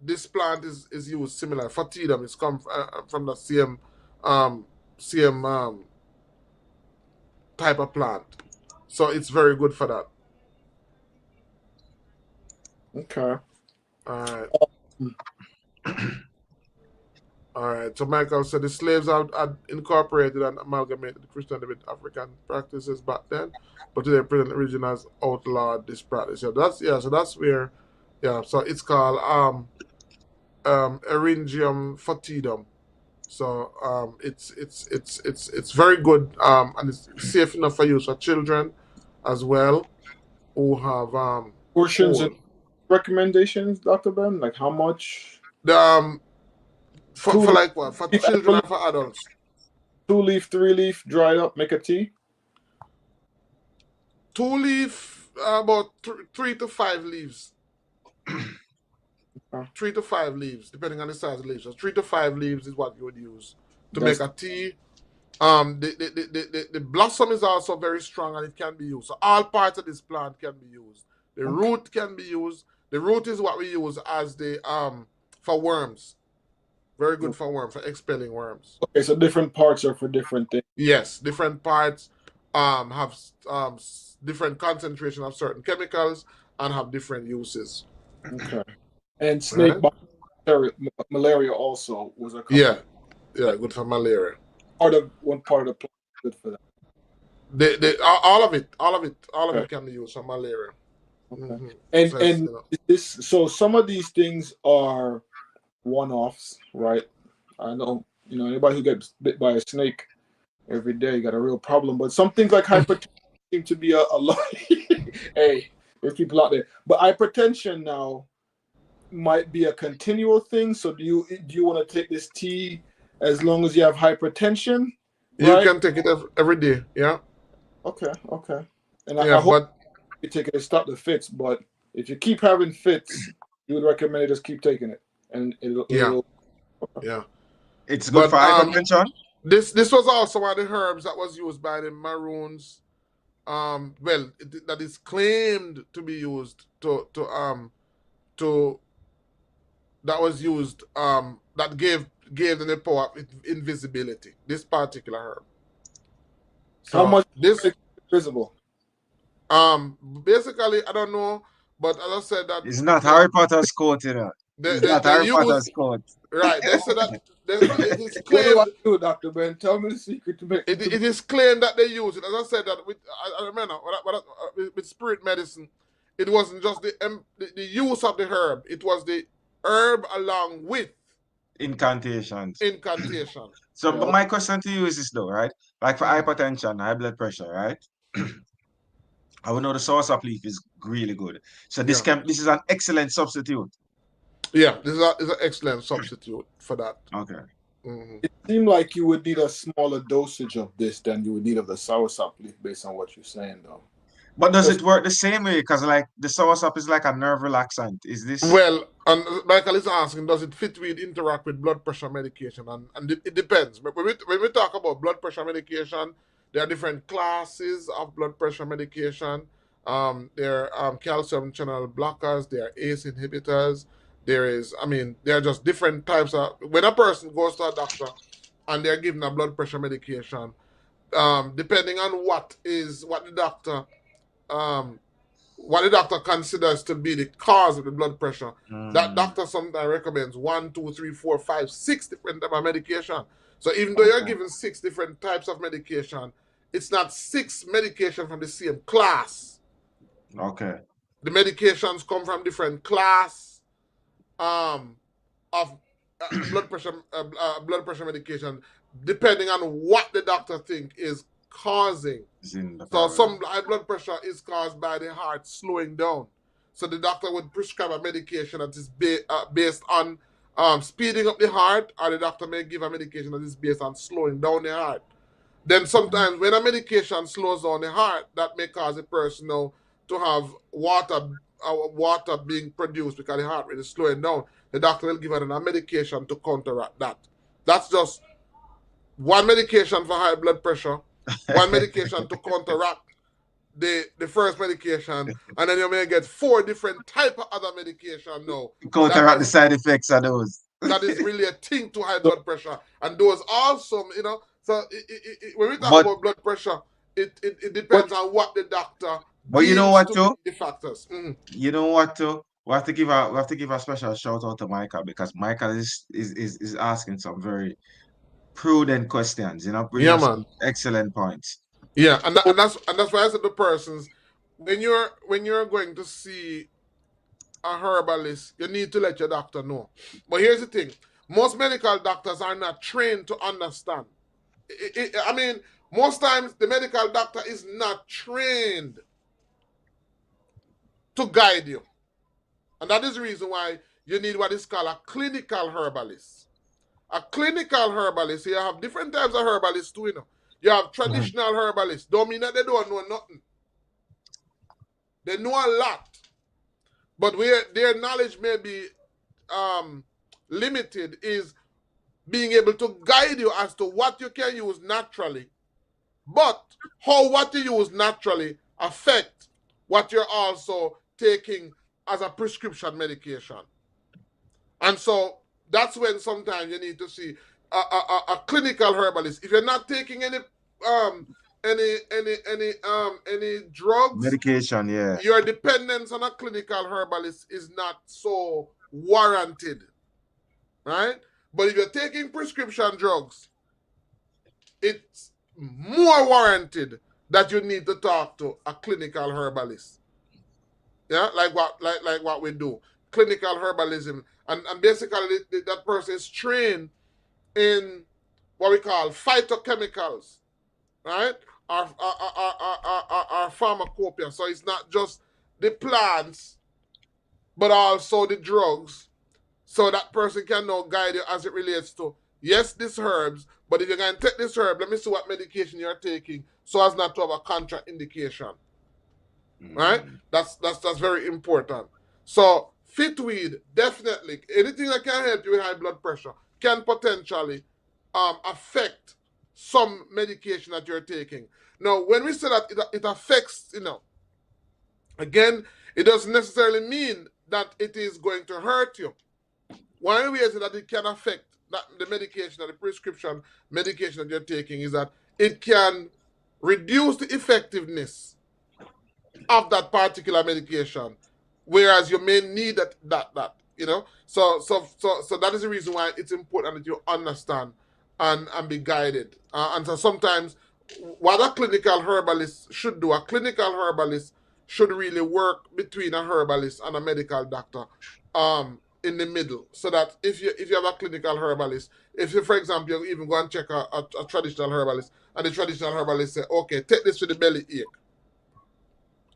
This plant is used similar. Fatidum is come from the same type of plant, so it's very good for that. Okay. All right. All right. So Michael said the slaves had incorporated and amalgamated the Christianity with African practices back then, but today present religion has outlawed this practice. So that's where, So it's called Eryngium fatidum. So it's very good and it's safe enough for use for children as well who have portions and recommendations, Dr. Ben. Like how much? For like what? For children and for adults? 2-leaf, 3-leaf, dried up, make a tea? 2-leaf, about 3 to 5 leaves. 3 to 5 leaves, depending on the size of the leaves. So 3 to 5 leaves is what you would use to make a tea. The blossom is also very strong and it can be used. So all parts of this plant can be used. The root can be used. The root is what we use as the for worms. Very good for worms, for expelling worms. Okay, so different parts are for different things. Yes, different parts have different concentration of certain chemicals and have different uses. Okay. And snake Right? bite, malaria also was a Yeah, couple yeah, good for malaria. one part of the plant good for that. All of it, all of Okay. it can be used for malaria. Okay. So it's, And so some of these things are one-offs, right? I know, anybody who gets bit by a snake every day got a real problem. But some things like hypertension seem to be a lot. Hey, there's people out there. But hypertension now might be a continual thing. So do you want to take this tea as long as you have hypertension, you right? can take it every day. Yeah, Okay, okay. And yeah, I hope but you take it to stop the fits. But if you keep having fits, you would recommend it just keep taking it, and yeah, it'll yeah. It's good for But hypertension. this was also one of the herbs that was used by the Maroons. Well, that is claimed to be used to that was used that gave them the power of invisibility. This particular herb. how So much this is visible? basically I don't know, but as I said that It's not Harry Potter's coat, you know. It's not they Harry use Potter's coat. right. They said that it is What do I claimed do, Doctor Ben? Tell me the secret to make it is claimed that they use it. As I said that with I remember with spirit medicine, it wasn't just the use of the herb. It was the herb along with Incantations. incantation. So, Yeah, but my question to you is this though, right? Like for Mhm. hypertension, high blood pressure, right? I would know the source of leaf is really good. So Yeah, this is an excellent substitute. yeah. This is an excellent substitute for that. Okay. Hmm. it seemed like you would need a smaller dosage of this than you would need of the soursop leaf, based on what you're saying, though. But does Just it work the same way? Because like the soursop is like a nerve relaxant. Is this Well, and Michael is asking, does it fit with interact with blood pressure medication? And it depends. But when we talk about blood pressure medication, there are different classes of blood pressure medication. There are calcium channel blockers. There are ACE inhibitors. There are just different types of. When a person goes to a doctor and they're given a blood pressure medication, depending on um, what the doctor considers to be the cause of the blood pressure. That mm, doctor sometimes recommends 1, 2, 3, 4, 5, 6 different type of medication. So even though you're okay. given 6 different types of medication, it's not 6 medication from the same class. Okay. The medications come from different class um, of blood pressure medication, depending on what the doctor think is causing. Is in the So problem. some high blood pressure is caused by the heart slowing down. So the doctor would prescribe a medication that is based on speeding up the heart, or the doctor may give a medication that is based on slowing down the heart. Then Mm, sometimes when a medication slows down the heart, that may cause a person now to have water being produced because the heart rate is slowing down. The doctor will give her a medication to counteract that. That's just one medication for high blood pressure, one medication to counteract the first medication, and then you may get 4 different type of other medication now. That Counteract the is side effects of those. that is really a thing to high so, blood pressure, and those also, So when we talk But about blood pressure, it what depends on what the doctor you know deems what to be too? the factors. You know what too? We have to give a special shout out to Michael because Michael is asking some very prudent questions, bringing Yeah, up some man. excellent points. Yeah, and that's why I said to persons, when you're going to see a herbalist, you need to let your doctor know. But here's the thing: most medical doctors are not trained to understand. Most times the medical doctor is not trained to guide you, and that is the reason why you need what is called a clinical herbalist. A clinical herbalist, you have different types of herbalists too. You have Mhm. traditional herbalists. Don't mean that they don't know nothing. They know a lot, but where their knowledge may be um, limited is being able to guide you as to what you can use naturally, but how what you use naturally affect what you're also taking as a prescription medication. And so that's when sometimes you need to see a clinical herbalist. If you're not taking any any drugs, Medication, yeah. your dependence on a clinical herbalist is not so warranted, right? But if you're taking prescription drugs, it's more warranted that you need to talk to a clinical herbalist. Yeah, like what we do, clinical herbalism, and basically that person is trained in what we call phytochemicals, right? Our pharmacopoeia. So it's not just the plants, but also the drugs. So that person can now guide you as it relates to, yes, these herbs, but if you're going to take this herb, let me see what medication you're taking so as not to have a contraindication. Right? That's very important. So fitweed, definitely, anything that can help you with high blood pressure can potentially affect some medication that you're taking. Now, when we say that it affects, again, it doesn't necessarily mean that it is going to hurt you. One way that it can affect the medication or the prescription medication that you're taking is that it can reduce the effectiveness of that particular medication, whereas you may need that. So that is the reason why it's important that you understand and be guided. And so sometimes what a clinical herbalist should do, a clinical herbalist should really work between a herbalist and a medical doctor in the middle, so that if you have a clinical herbalist, if you, for example, you even go and check a traditional herbalist, and the traditional herbalist say, okay, take this for the belly ache.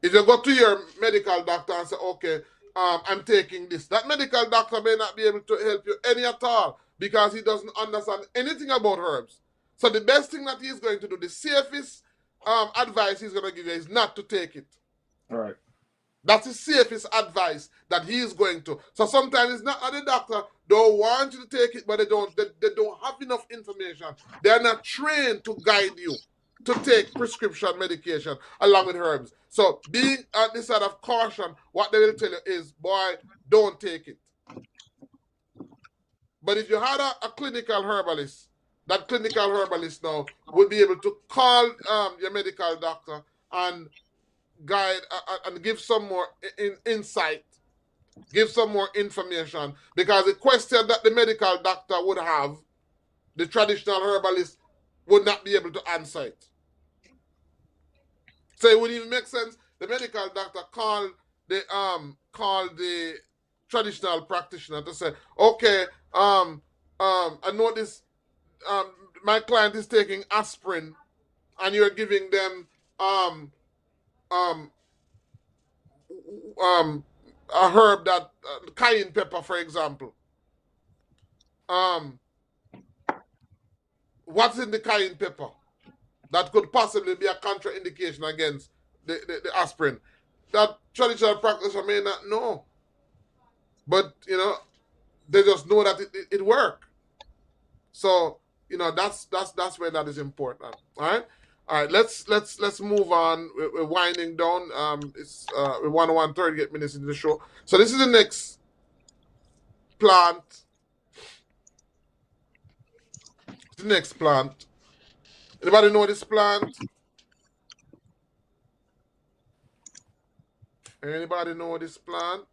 If you go to your medical doctor and say, okay, I'm taking this, that medical doctor may not be able to help you any at all because he doesn't understand anything about herbs. So the best thing that he's going to do, the safest advice he's going to give you is not to take it. All right. That's the safest advice that he is going to. So sometimes it's not that the doctor don't want you to take it, but they don't have enough information. They are not trained to guide you to take prescription medication along with herbs. So being at the side of caution, what they will tell you is, boy, don't take it. But if you had a clinical herbalist, that clinical herbalist now would be able to call your medical doctor and guide and give some more insight, give some more information, because the question that the medical doctor would have, the traditional herbalist would not be able to answer it. So it wouldn't even make sense. The medical doctor called the traditional practitioner to say, okay, I notice my client is taking aspirin, and you're giving them a herb that cayenne pepper, for example. What's in the cayenne pepper that could possibly be a contraindication against the aspirin? That traditional practitioner may not know, but they just know that it works. So that's where that is important. All right. Let's move on. We're winding down. It's we're 1:30 minutes into the show. So this is the next plant. The next plant. Anybody know this plant? Anybody know this plant?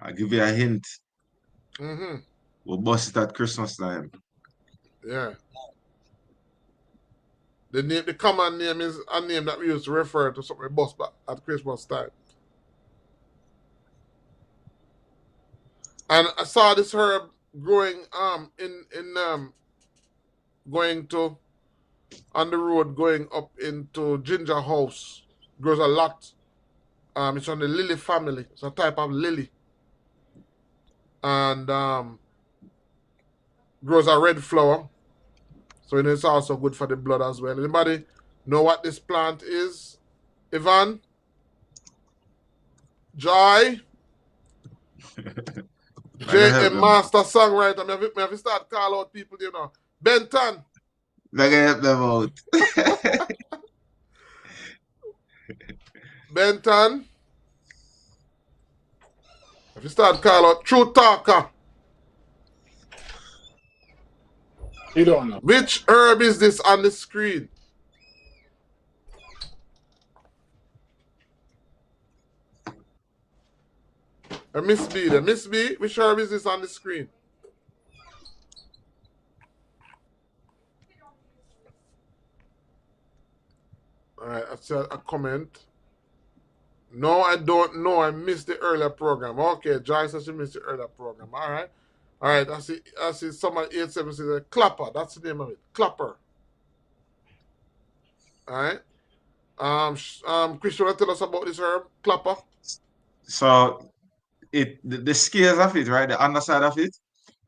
I'll give you a hint. Mm-hmm. We'll bust it at Christmas time. Yeah. The common name is a name that we used to refer to something bust back at Christmas time. And I saw this herb growing going to on the road going up into Ginger House. Grows a lot. It's on the lily family. It's a type of lily. And grows a red flower. So it's also good for the blood as well. Anybody know what this plant is? Ivan? Joy? JM Master Songwriter. I have to start call out people, Benton. Let me help them out. Benton. If you start call out True Talker. You don't know. Which herb is this on the screen? Miss B, Miss B, which herb is this on the screen? All right, I see a comment. No, I don't know. I missed the earlier program. Okay, Joyce says she missed the earlier program. All right. All right, I see someone 87 says Clapper. That's the name of it. Clapper. All right. Chris, you want to tell us about this herb, Clapper? So the scales of it, right? The underside of it,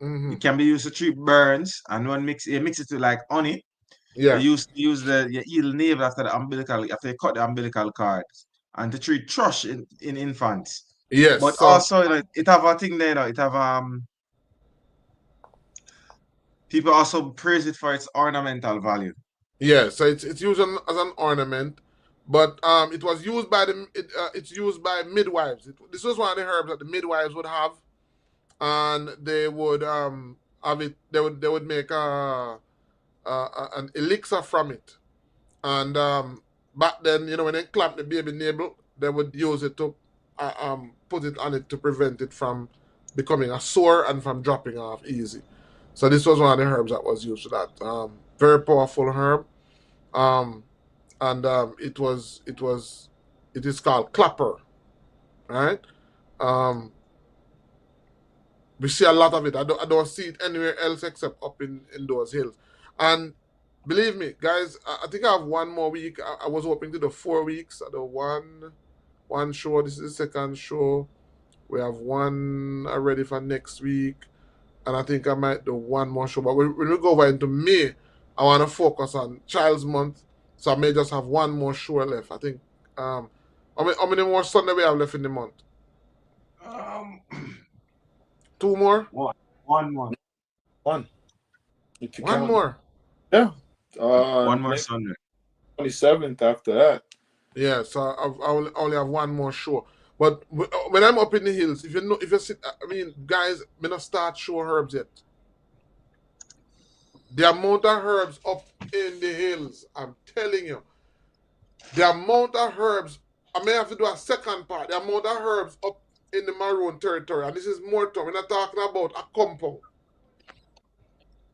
Mm-hmm. it can be used to treat burns, and when you mix it with like honey. Yeah. You use the eel navel after you cut the umbilical cord, and to treat thrush in infants. Yes. But So also, it have a thing there, it have people also praise it for its ornamental value. yeah, so it's used as an ornament, but it was used by it's used by midwives. This was one of the herbs that the midwives would have, and they would have it. They would make an elixir from it, and back then, when they clamp the baby navel, they would use it to put it on it to prevent it from becoming a sore and from dropping off easy. So this was one of the herbs that was used for that. Very powerful herb. And it is called clapper, right? We see a lot of it. I don't see it anywhere else except up in those hills. And believe me, guys, I think I have one more week. I was hoping to do 4 weeks. I do one show. This is the second show. We have one already for next week, and I think I might do one more show. But when we go over into May, I want to focus on Child's Month, so I may just have one more show left. I think. How many more Sunday we have left in the month? 2 more. One more. One. If you One count. more. Yeah. One more Sunday. 27th after that. Yeah, so I will only have one more show. But when I'm up in the hills, if you sit, I mean, guys, me not start show herbs yet. The amount of herbs up in the hills, I'm telling you, the amount of herbs, I may have to do a second part. The amount of herbs up in the Maroon territory, and this is more time. We're not talking about a compound.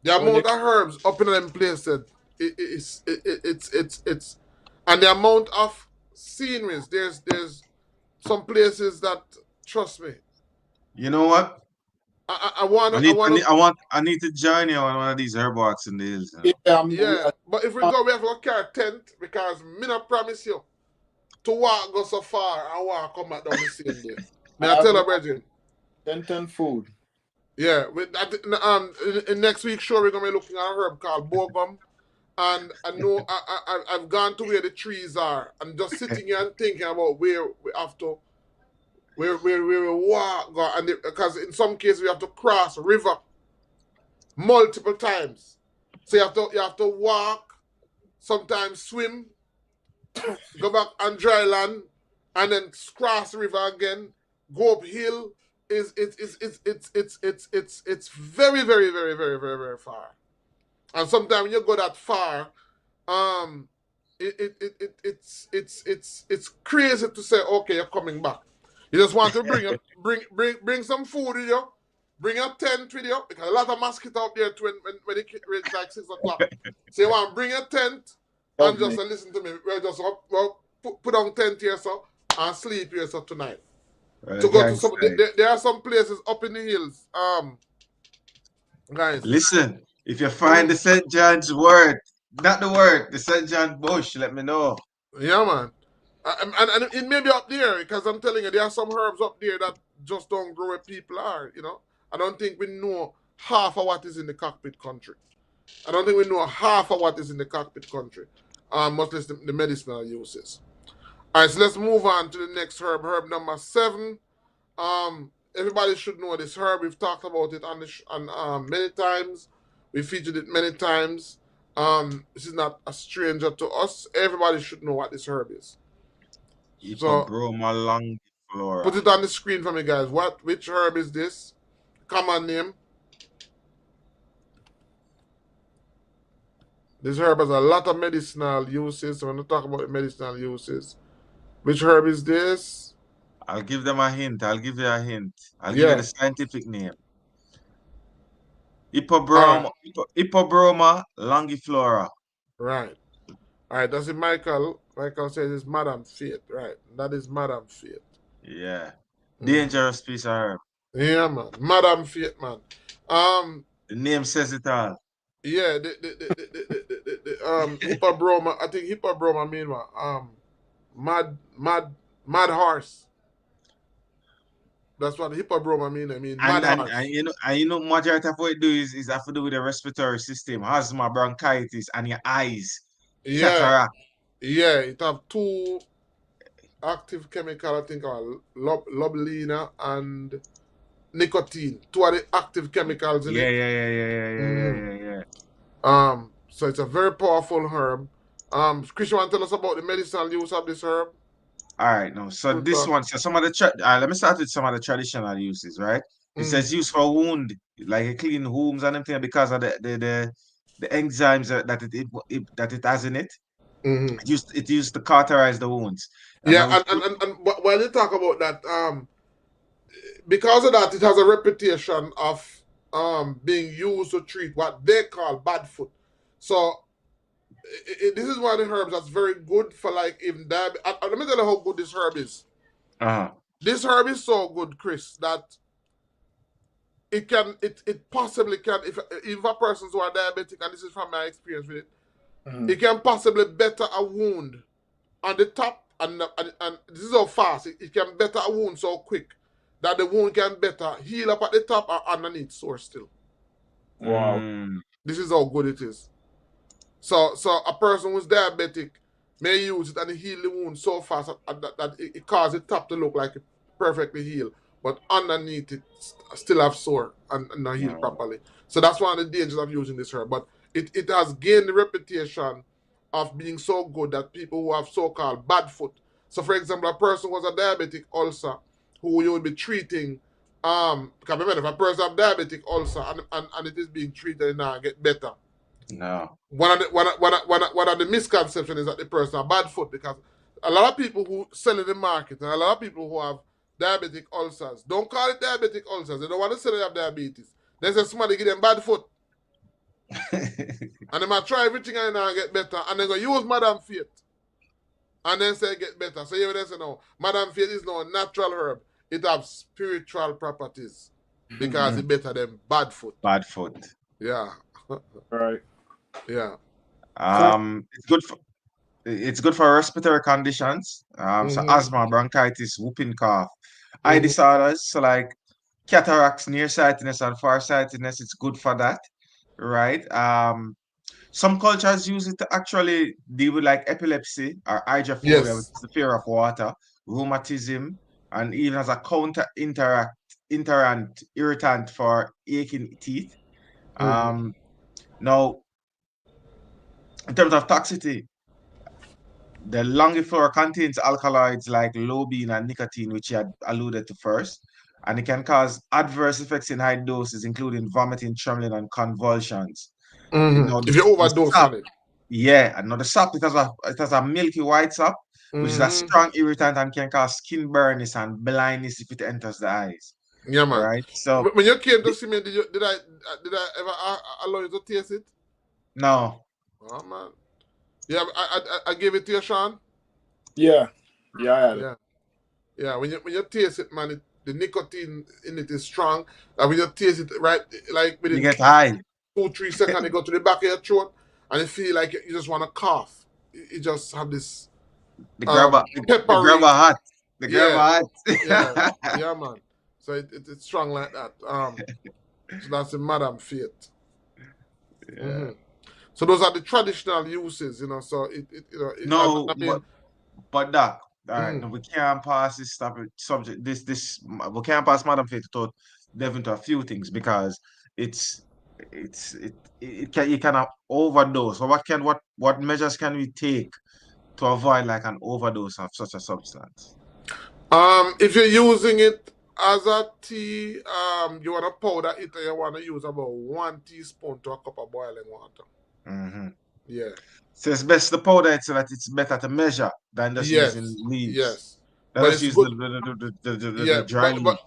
The amount of herbs up in them places, it's and the amount of sceneries. There's some places that, trust me. You know what? I need to join you on one of these herb walks in the hills. You know? Yeah, but if we go, we have to carry a tent, because me not promise you to walk go so far and walk come back down the same day. May I tell you, Brethren? Tent and food. Yeah, with that, in next week's show we're gonna be looking at a herb called bogum, and I know I've gone to where the trees are, and just sitting here and thinking about where we have to, where we walk, and because in some cases we have to cross a river multiple times, so you have to walk, sometimes swim, go back on dry land, and then cross the river again, go uphill. It's very, very, very, very, very, very far. And sometimes when you go that far, it's crazy to say, okay, you're coming back. You just want to bring some food with you, bring a tent with you, because a lot of mosquitoes out there when it's like 6 o'clock. So you want to bring a tent and just listen to me. We'll just put on tent here, so, and sleep here, so, tonight. To go to some, there are some places up in the hills. Guys, listen, if you find the St. John's wort, not the wort, the St. John's bush, let me know. Yeah, man. And it may be up there, because I'm telling you, there are some herbs up there that just don't grow where people are, I don't think we know half of what is in the cockpit country. I don't think we know half of what is in the cockpit country, much less the medicinal uses. All right, so let's move on to the next herb, herb number 7. Everybody should know this herb. We've talked about it on many times. We featured it many times. This is not a stranger to us. Everybody should know what this herb is. So, put it on the screen for me, guys. Which herb is this? Common name. This herb has a lot of medicinal uses. So when we talk about the medicinal uses, which herb is this? I'll give them a hint. I'll give you a hint. I'll give you Yeah. the scientific name. All right. Hippobroma longiflora. Right. All right. That's it, Michael. Michael says it's Madame Fate. Right. That is Madame Fate. Yeah. Mhm. Dangerous piece of herb. Yeah, man. Madame Fate, man. The name says it all. Yeah. Hippobroma. I think Hippobroma mean what? Mad horse. That's what Hippobroma mean. I mean mad horse. And you know majority of what it do is have to do with the respiratory system, asthma, bronchitis, and your eyes. Yeah. Cataract. Yeah. It have two active chemical, I think, are lobelina and nicotine. Two of the active chemicals in Yeah, it. yeah, yeah, yeah, yeah, yeah, Mhm. yeah, yeah. So it's a very powerful herb. Chris, you want to tell us about the medicinal use of this herb? All right, no. So Good this talk. one, so some of the let me start with some of the traditional uses, right? It says use for wound, like a clean wounds and everything because of the enzymes that it has in it. Mhm. It used to cauterize the wounds. Yeah, Which, and while you talk about that, because of that, it has a reputation of being used to treat what they call bad foot. So this is one of the herbs that's very good for like even diabetes. Let me tell you how good this herb is. This herb is so good, Chris, that it possibly can, if a person who are diabetic, and this is from my experience with it, it can possibly better a wound on the top, and this is how fast it can better a wound so quick that the wound can better heal up at the top or underneath sore still. Wow. This is how good it is. So a person who's diabetic may use it and heal the wound so fast that it causes the top to look like it perfectly healed, but underneath it still have sore and not healed properly. So that's one of the dangers of using this herb. But it has gained the reputation of being so good that people who have so-called bad foot. So for example, a person who has a diabetic ulcer who you will be treating, because remember, if a person have diabetic ulcer and it is being treated now get better. no. One of the misconceptions is that the person have bad foot, because a lot of people who sell in the market and a lot of people who have diabetic ulcers don't call it diabetic ulcers. They don't want to say they have diabetes. They say somebody give them bad foot. And they might try everything and now get better. And they go use Madame Fate. And then say get better. So you say no, Madame Fate is no natural herb. It has spiritual properties because it better than bad foot. Bad foot. Yeah. Right. Yeah. It's good for respiratory conditions. So asthma, bronchitis, whooping cough, eye disorders, so like cataracts, nearsightedness, and farsightedness. It's good for that, right? Some cultures use it to actually deal with like epilepsy or hydrophobia, which Yes. is the fear of water, rheumatism, and even as a irritant for aching teeth. Now, in terms of toxicity, the longiflora contains alkaloids like lobine and nicotine, which you had alluded to first, and it can cause adverse effects in high doses, including vomiting, trembling, and convulsions. You know, If you the overdose sap, on it. yeah, and now the sap, it has a milky white sap, which is a strong irritant and can cause skin burns and blindness if it enters the eyes. Yeah, man. Right? So When you came to see me, did I ever allow you to taste it? no. Oh man. Yeah, I gave it to you, Sean. Yeah. Yeah, I had it. Yeah. Yeah, when you taste it, man, the nicotine in it is strong. And when you taste it, right, like You within get high. 2-3 seconds, it go to the back of your throat, and you feel like you just want to cough. You just have this The grabber peppery. hot. The Yeah. grabber hot. Yeah, yeah, man. So it's strong like that. So that's the Madame Fate. Yeah. So those are the traditional uses, you know. So No, I mean, but Doc, all right, no, we can't pass this subject. We can't pass Madam Fate to delve into a few things because it's it can you cannot overdose. So what measures can we take to avoid like an overdose of such a substance? if you're using it as a tea, you want to powder it, and you want to use about 1 teaspoon to a cup of boiling water. Yeah. So it's best to powder it so that it's better to measure than just using Yes. leaves. Yes. Let But us it's use good. the Yeah. dry leaf.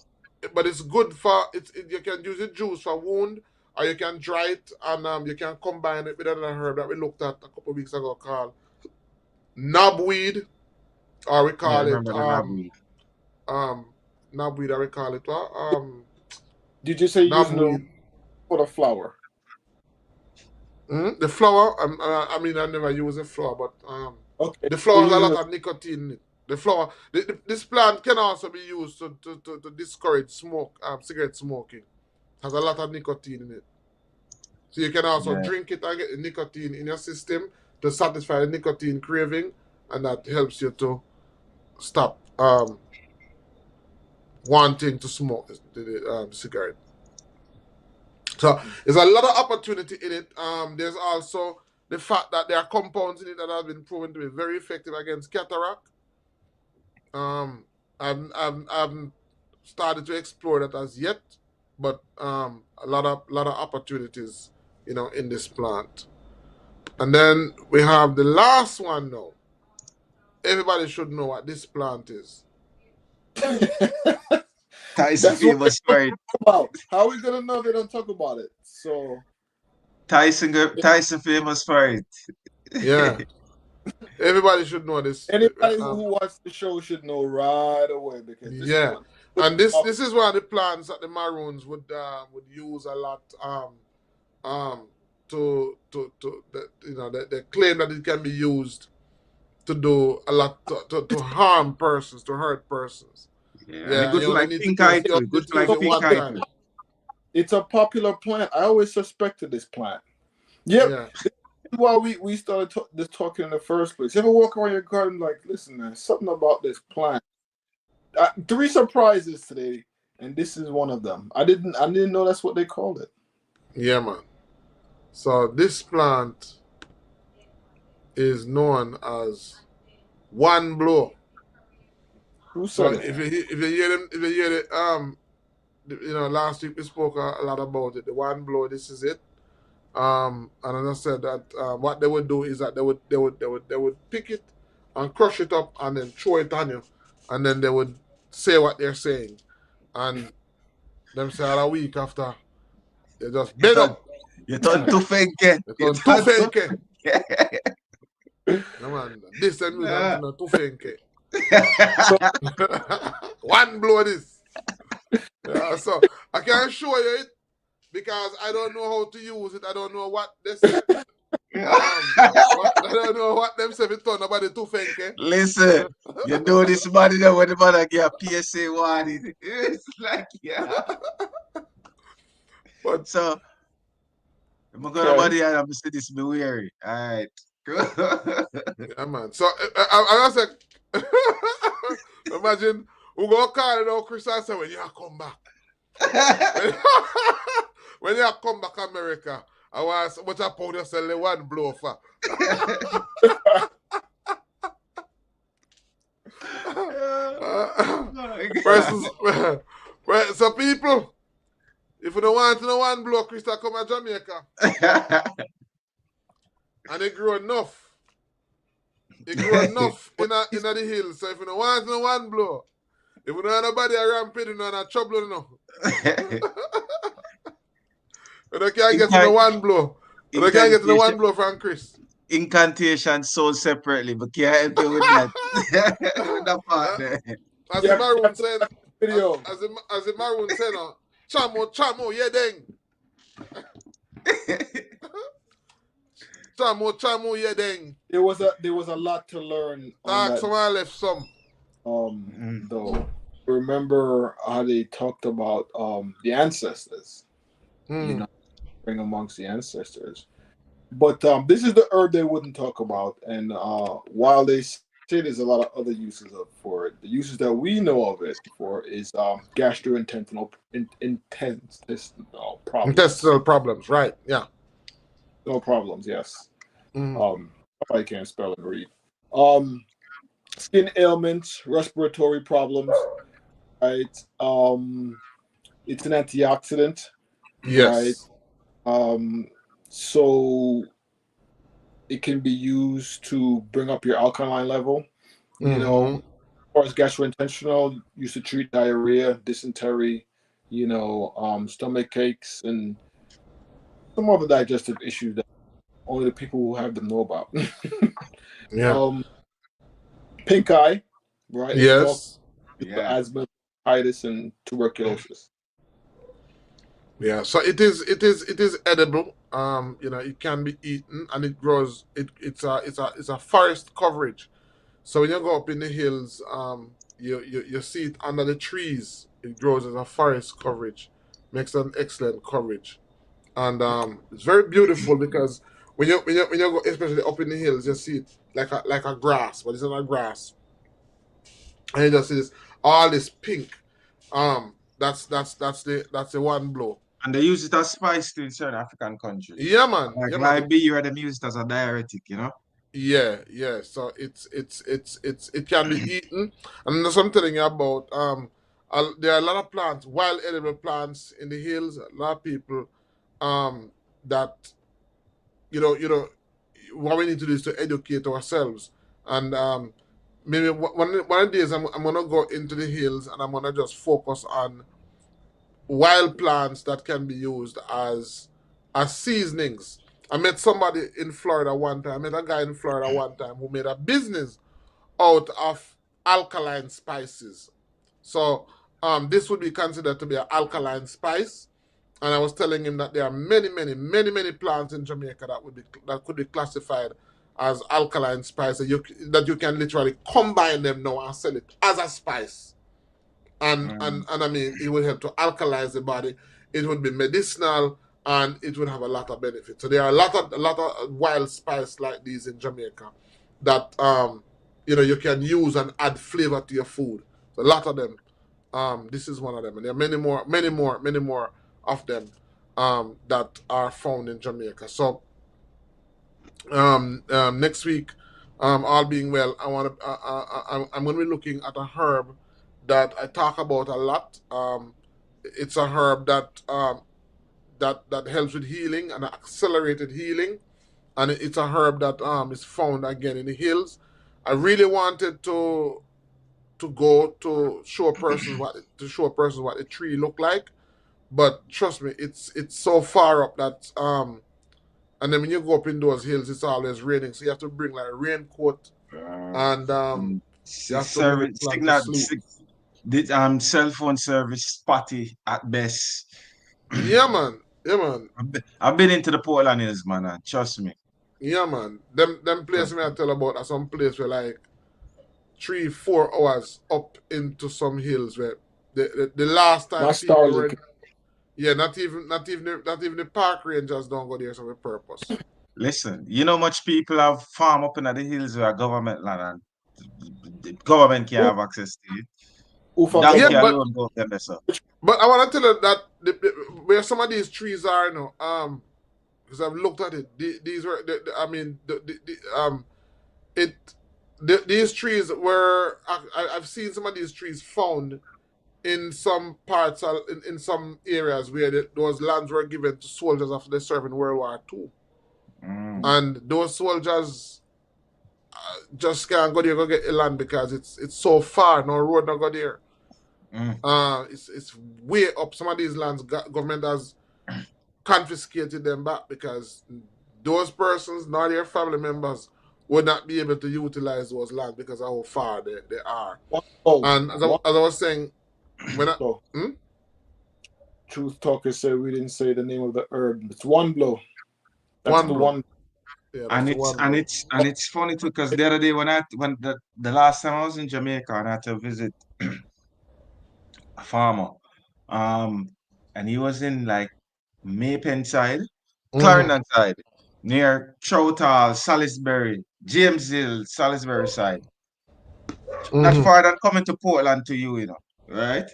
But it's good for you can use it juice for wound, or you can dry it and you can combine it with another herb that we looked at a couple of weeks ago called knobweed, or we Yeah, call it remember the knobweed. um knobweed, or we call it what Did you say using the knobweed. for the flower? The flower, I mean, I never use the flower, but Okay, the so flower has a using lot the of nicotine in it. The flower, this plant can also be used to discourage cigarette smoking. Has a lot of nicotine in it. So you can also Yeah. drink it and get the nicotine in your system to satisfy the nicotine craving, and that helps you to stop wanting to smoke the cigarette. So there's a lot of opportunity in it. There's also the fact that there are compounds in it that have been proven to be very effective against cataract. I've started to explore that as yet, but a lot of opportunities, in this plant. And then we have the last one now. Everybody should know what this plant is. Tyson That's what we're famous for it. about. How are we gonna know if they don't talk about it? So Tyson famous for it. Yeah, everybody should know this. anybody who watched the show should know right away because this is Yeah, what. and this is one of the plants that the Maroons would use a lot um they claim that it can be used to do a lot to harm persons, to hurt persons. Yeah, and it Yeah, good you for only like need to pink use eye you too. only It good need to for use like it pink one eye time. too. It's a popular plant. I always suspected this plant. Yep. Yeah, Why we started this talking in the first place. You ever walk around your garden like, listen, man, something about this plant. 3 surprises today, and this is one of them. I didn't know that's what they called it. yeah, man. So this plant is known as one blow. Who So said it? if you hear it, last week we spoke a lot about it. The one blow, this is it. And as I said that what they would do is that they would pick it and crush it up and then throw it on you, and then they would say what they're saying, and them say a week after they just You bed turn, up. you turn too fenke. They You turn too turn too fenke. No man, this them news and Nah. too fenke. So, One blow this. Yeah, so I can't show you it because I don't know how to use it. I don't know what they say. I don't know what them say. It turn nobody too fenke. Listen, you know this money that when the man get a PSA warning. It's like, yeah. But So I'm gonna okay. body and I'm say this be weary. Alright. yeah, man. So I said, imagine we go call it out Chris and say when you come back. When you come back America, I want so much powder sell the one blow for. Versus, so people, if you don't want no one blow, Krista come to Jamaica. And it grew enough. It grew enough in the hills. So if you don't want no one blow, if you don't have nobody around pit, you don't have trouble enough. You can't get to the one blow. You can't get to the one blow from Chris. Incantation sold separately, but can't help you with that. With that part there. As Yeah, the Maroon said, video. as the Maroon said, chamo, yeah, deng. Chamo, yeah, deng. There was a lot to learn on Talk, that. someone left some. Though. Remember how they talked about the ancestors. You know, bring amongst the ancestors. But this is the herb they wouldn't talk about. And while they say there's a lot of other uses for it, the uses that we know of it for is gastrointestinal problems. Intestinal problems, right? Yeah. No problems, yes. I can't spell and read. Skin ailments, respiratory problems, right? It's an antioxidant, Yes. right? So It can be used to bring up your alkaline level. You know, as Mm-hmm. far as gastrointestinal, used to treat diarrhea, dysentery, stomach aches, and some other digestive issues that only the people who have them know about. Yeah. um, Pink eye, right? Let's talk Yes. for Yeah. asthma, bronchitis, and tuberculosis. Yeah. So it is edible. It can be eaten and it grows. It's a forest coverage. So when you go up in the hills, you see it under the trees. It grows as a forest coverage, makes an excellent coverage, and it's very beautiful because when you go, especially up in the hills, you see it like a grass, but it's not a grass, and you just see this all this pink. That's the one blow. And they use it as spice too in certain African countries. Yeah, man. Like Yeah, man. Liberia, they use it as a diuretic, you know? Yeah, yeah. So it can be eaten, and that's what I'm telling you about. There are a lot of plants, wild edible plants in the hills. A lot of people, um, that what we need to do is to educate ourselves, and maybe one of the days I'm gonna go into the hills and I'm gonna just focus on wild plants that can be used as seasonings. I met somebody in Florida one time. I met a guy in Florida one time who made a business out of alkaline spices. So this would be considered to be an alkaline spice. And I was telling him that there are many, many, many, many plants in Jamaica that could be classified as alkaline spice that you can literally combine them now and sell it as a spice, and and Mm. and I mean it would help to alkalize the body. It would be medicinal and it would have a lot of benefits. So there are a lot of wild spice like these in Jamaica that you can use and add flavor to your food. So a lot of them. This is one of them, and there are many more, many more, many more of them that are found in Jamaica. So next week, all being well, I'm going to be looking at a herb that I talk about a lot. It's a herb that helps with healing and accelerated healing, and it's a herb that is found again in the hills. I really wanted to go to show a person what the tree looked like, but trust me, it's so far up that and then when you go up in those hills, it's always raining, so you have to bring like a raincoat, and you have to move Service, it plan to signal, sleep. cell phone service spotty at best. Yeah, man. Yeah, man. I've been into the Portland Hills, man, and trust me. Yeah, man. Them places me I tell about are some place where like 3-4 hours up into some hills where the last time That's people were, Starlink. yeah, not even the park rangers don't go there for a purpose. Listen, you know much people have farm up in the hills where government land and the government can't Who, have access to it. who for Yeah, Donkey government? but alone go up them there, sir. I want to tell you that where some of these trees are, because I've looked at it. These were, I mean, it. These trees were. I've seen some of these trees found in some parts, in some areas where those lands were given to soldiers after they served in World War II, Mm, and those soldiers just can't go there go get the land because it's so far. No road no go there. mm. It's way up. Some of these lands, government has confiscated them back because those persons, nor their family members, would not be able to utilize those lands because of how far they are. One blow. And as One I was saying, when I, blow. hmm? Truth Talker said we didn't say the name of the herb. It's one blow. That's One the blow, one. yeah, that's And the it's one and blow. it's and it's funny too, because the other day when the last time I was in Jamaica and I had to visit a farmer, um, and he was in like Maypen side, Mm-hmm. Clarendon side, near Chowtal, Salisbury, James Hill, Salisbury side. Not Mm-hmm. far than coming to Portland to you, right?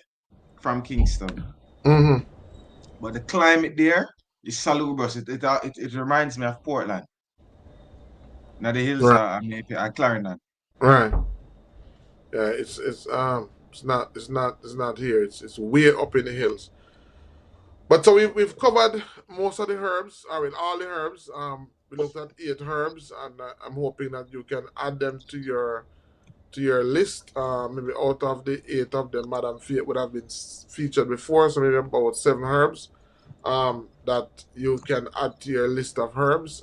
From Kingston. Mm-hmm. But the climate there is salubrious. It reminds me of Portland. Now the hills Right. are Maypen and Clarendon. Right. Yeah. It's not here. It's way up in the hills. But so we've covered most of the herbs. I mean, all the herbs. we looked at 8 herbs, and I'm hoping that you can add them to your list. Maybe out of the 8 of them, Madam Fiat would have been featured before, so maybe about 7 herbs that you can add to your list of herbs.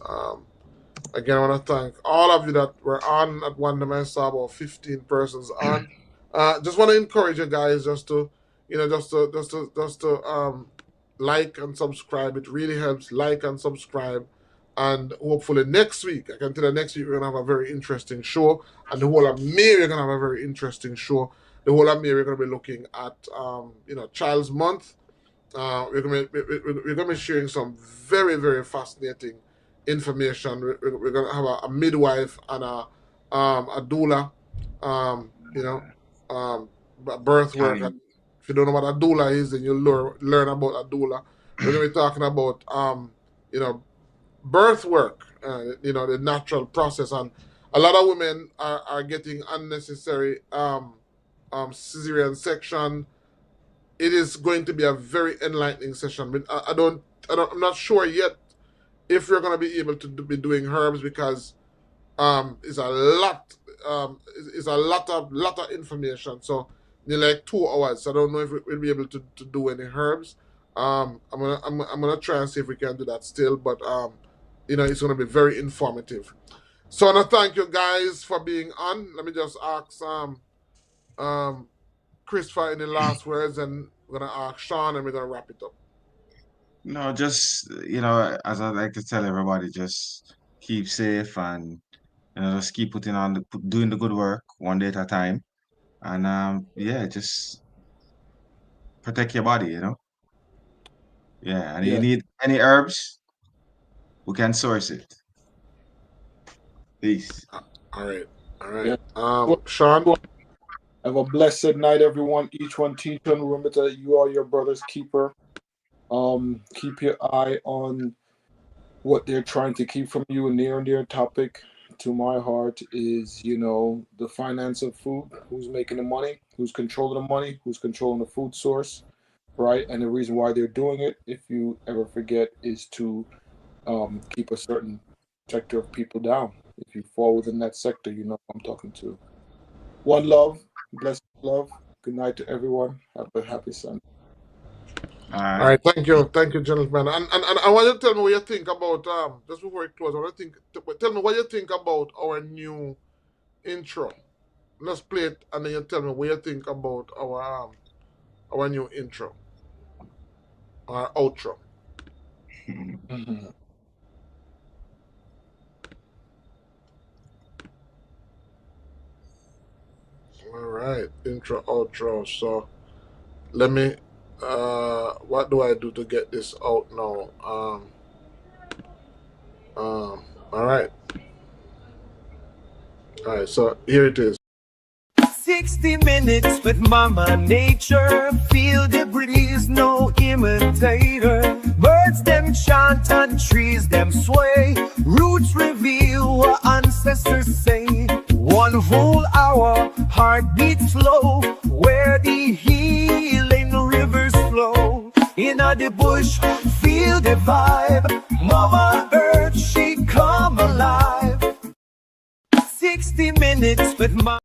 Again, I want to thank all of you that were on at one time. I saw about 15 persons on. Just want to encourage you guys just to like and subscribe. It really helps. Like and subscribe. And hopefully next week, I can tell you next week we're gonna have a very interesting show. And the whole of May we're gonna have a very interesting show. The whole of May we're gonna be looking at Child's Month. We're gonna be sharing some very, very fascinating information. We're gonna have a midwife and a doula, a birth worker. If you don't know what a doula is, then you'll learn about a doula. We're gonna be talking about birth work, the natural process, and a lot of women are getting unnecessary cesarean section. It is going to be a very enlightening session. But I'm not sure yet if we're going to be able to be doing herbs, because it's a lot of information. So in like 2 hours. So I don't know if we'll be able to do any herbs. I'm gonna try and see if we can do that still, but it's gonna be very informative. So I want to thank you guys for being on. Let me just ask Chris for any last words, and we're gonna ask Sean, and we're gonna wrap it up. No, just as I like to tell everybody, just keep safe and just keep doing the good work one day at a time, and just protect your body. Yeah, and you need any herbs, we can source it. Peace. All right. Yeah. Sean. Have a blessed night, everyone. Each one teach one. Remember that you are your brother's keeper. Keep your eye on what they're trying to keep from you. A near and dear topic to my heart is, the finance of food. Who's making the money? Who's controlling the money? Who's controlling the food source? Right? And the reason why they're doing it, if you ever forget, is to keep a certain sector of people down. If you fall within that sector, you know who I'm talking to. One love. Blessed love. Good night to everyone. Have a happy Sunday. All right, thank you, gentlemen. And I want you to tell me what you think about just before we close. Tell me what you think about our new intro. Let's play it, and then you tell me what you think about our new intro, our outro. Mm-hmm. All right, intro, outro. So let me. What do I do to get this out now? All right. So here it is. 60 minutes with Mama Nature. Feel the breeze, no imitator. Birds them chant and trees them sway. Roots reveal what ancestors say. One whole hour, heartbeat flow, where the healing rivers flow. In the bush, feel the vibe. Mama Earth, she come alive. 60 minutes with Mama.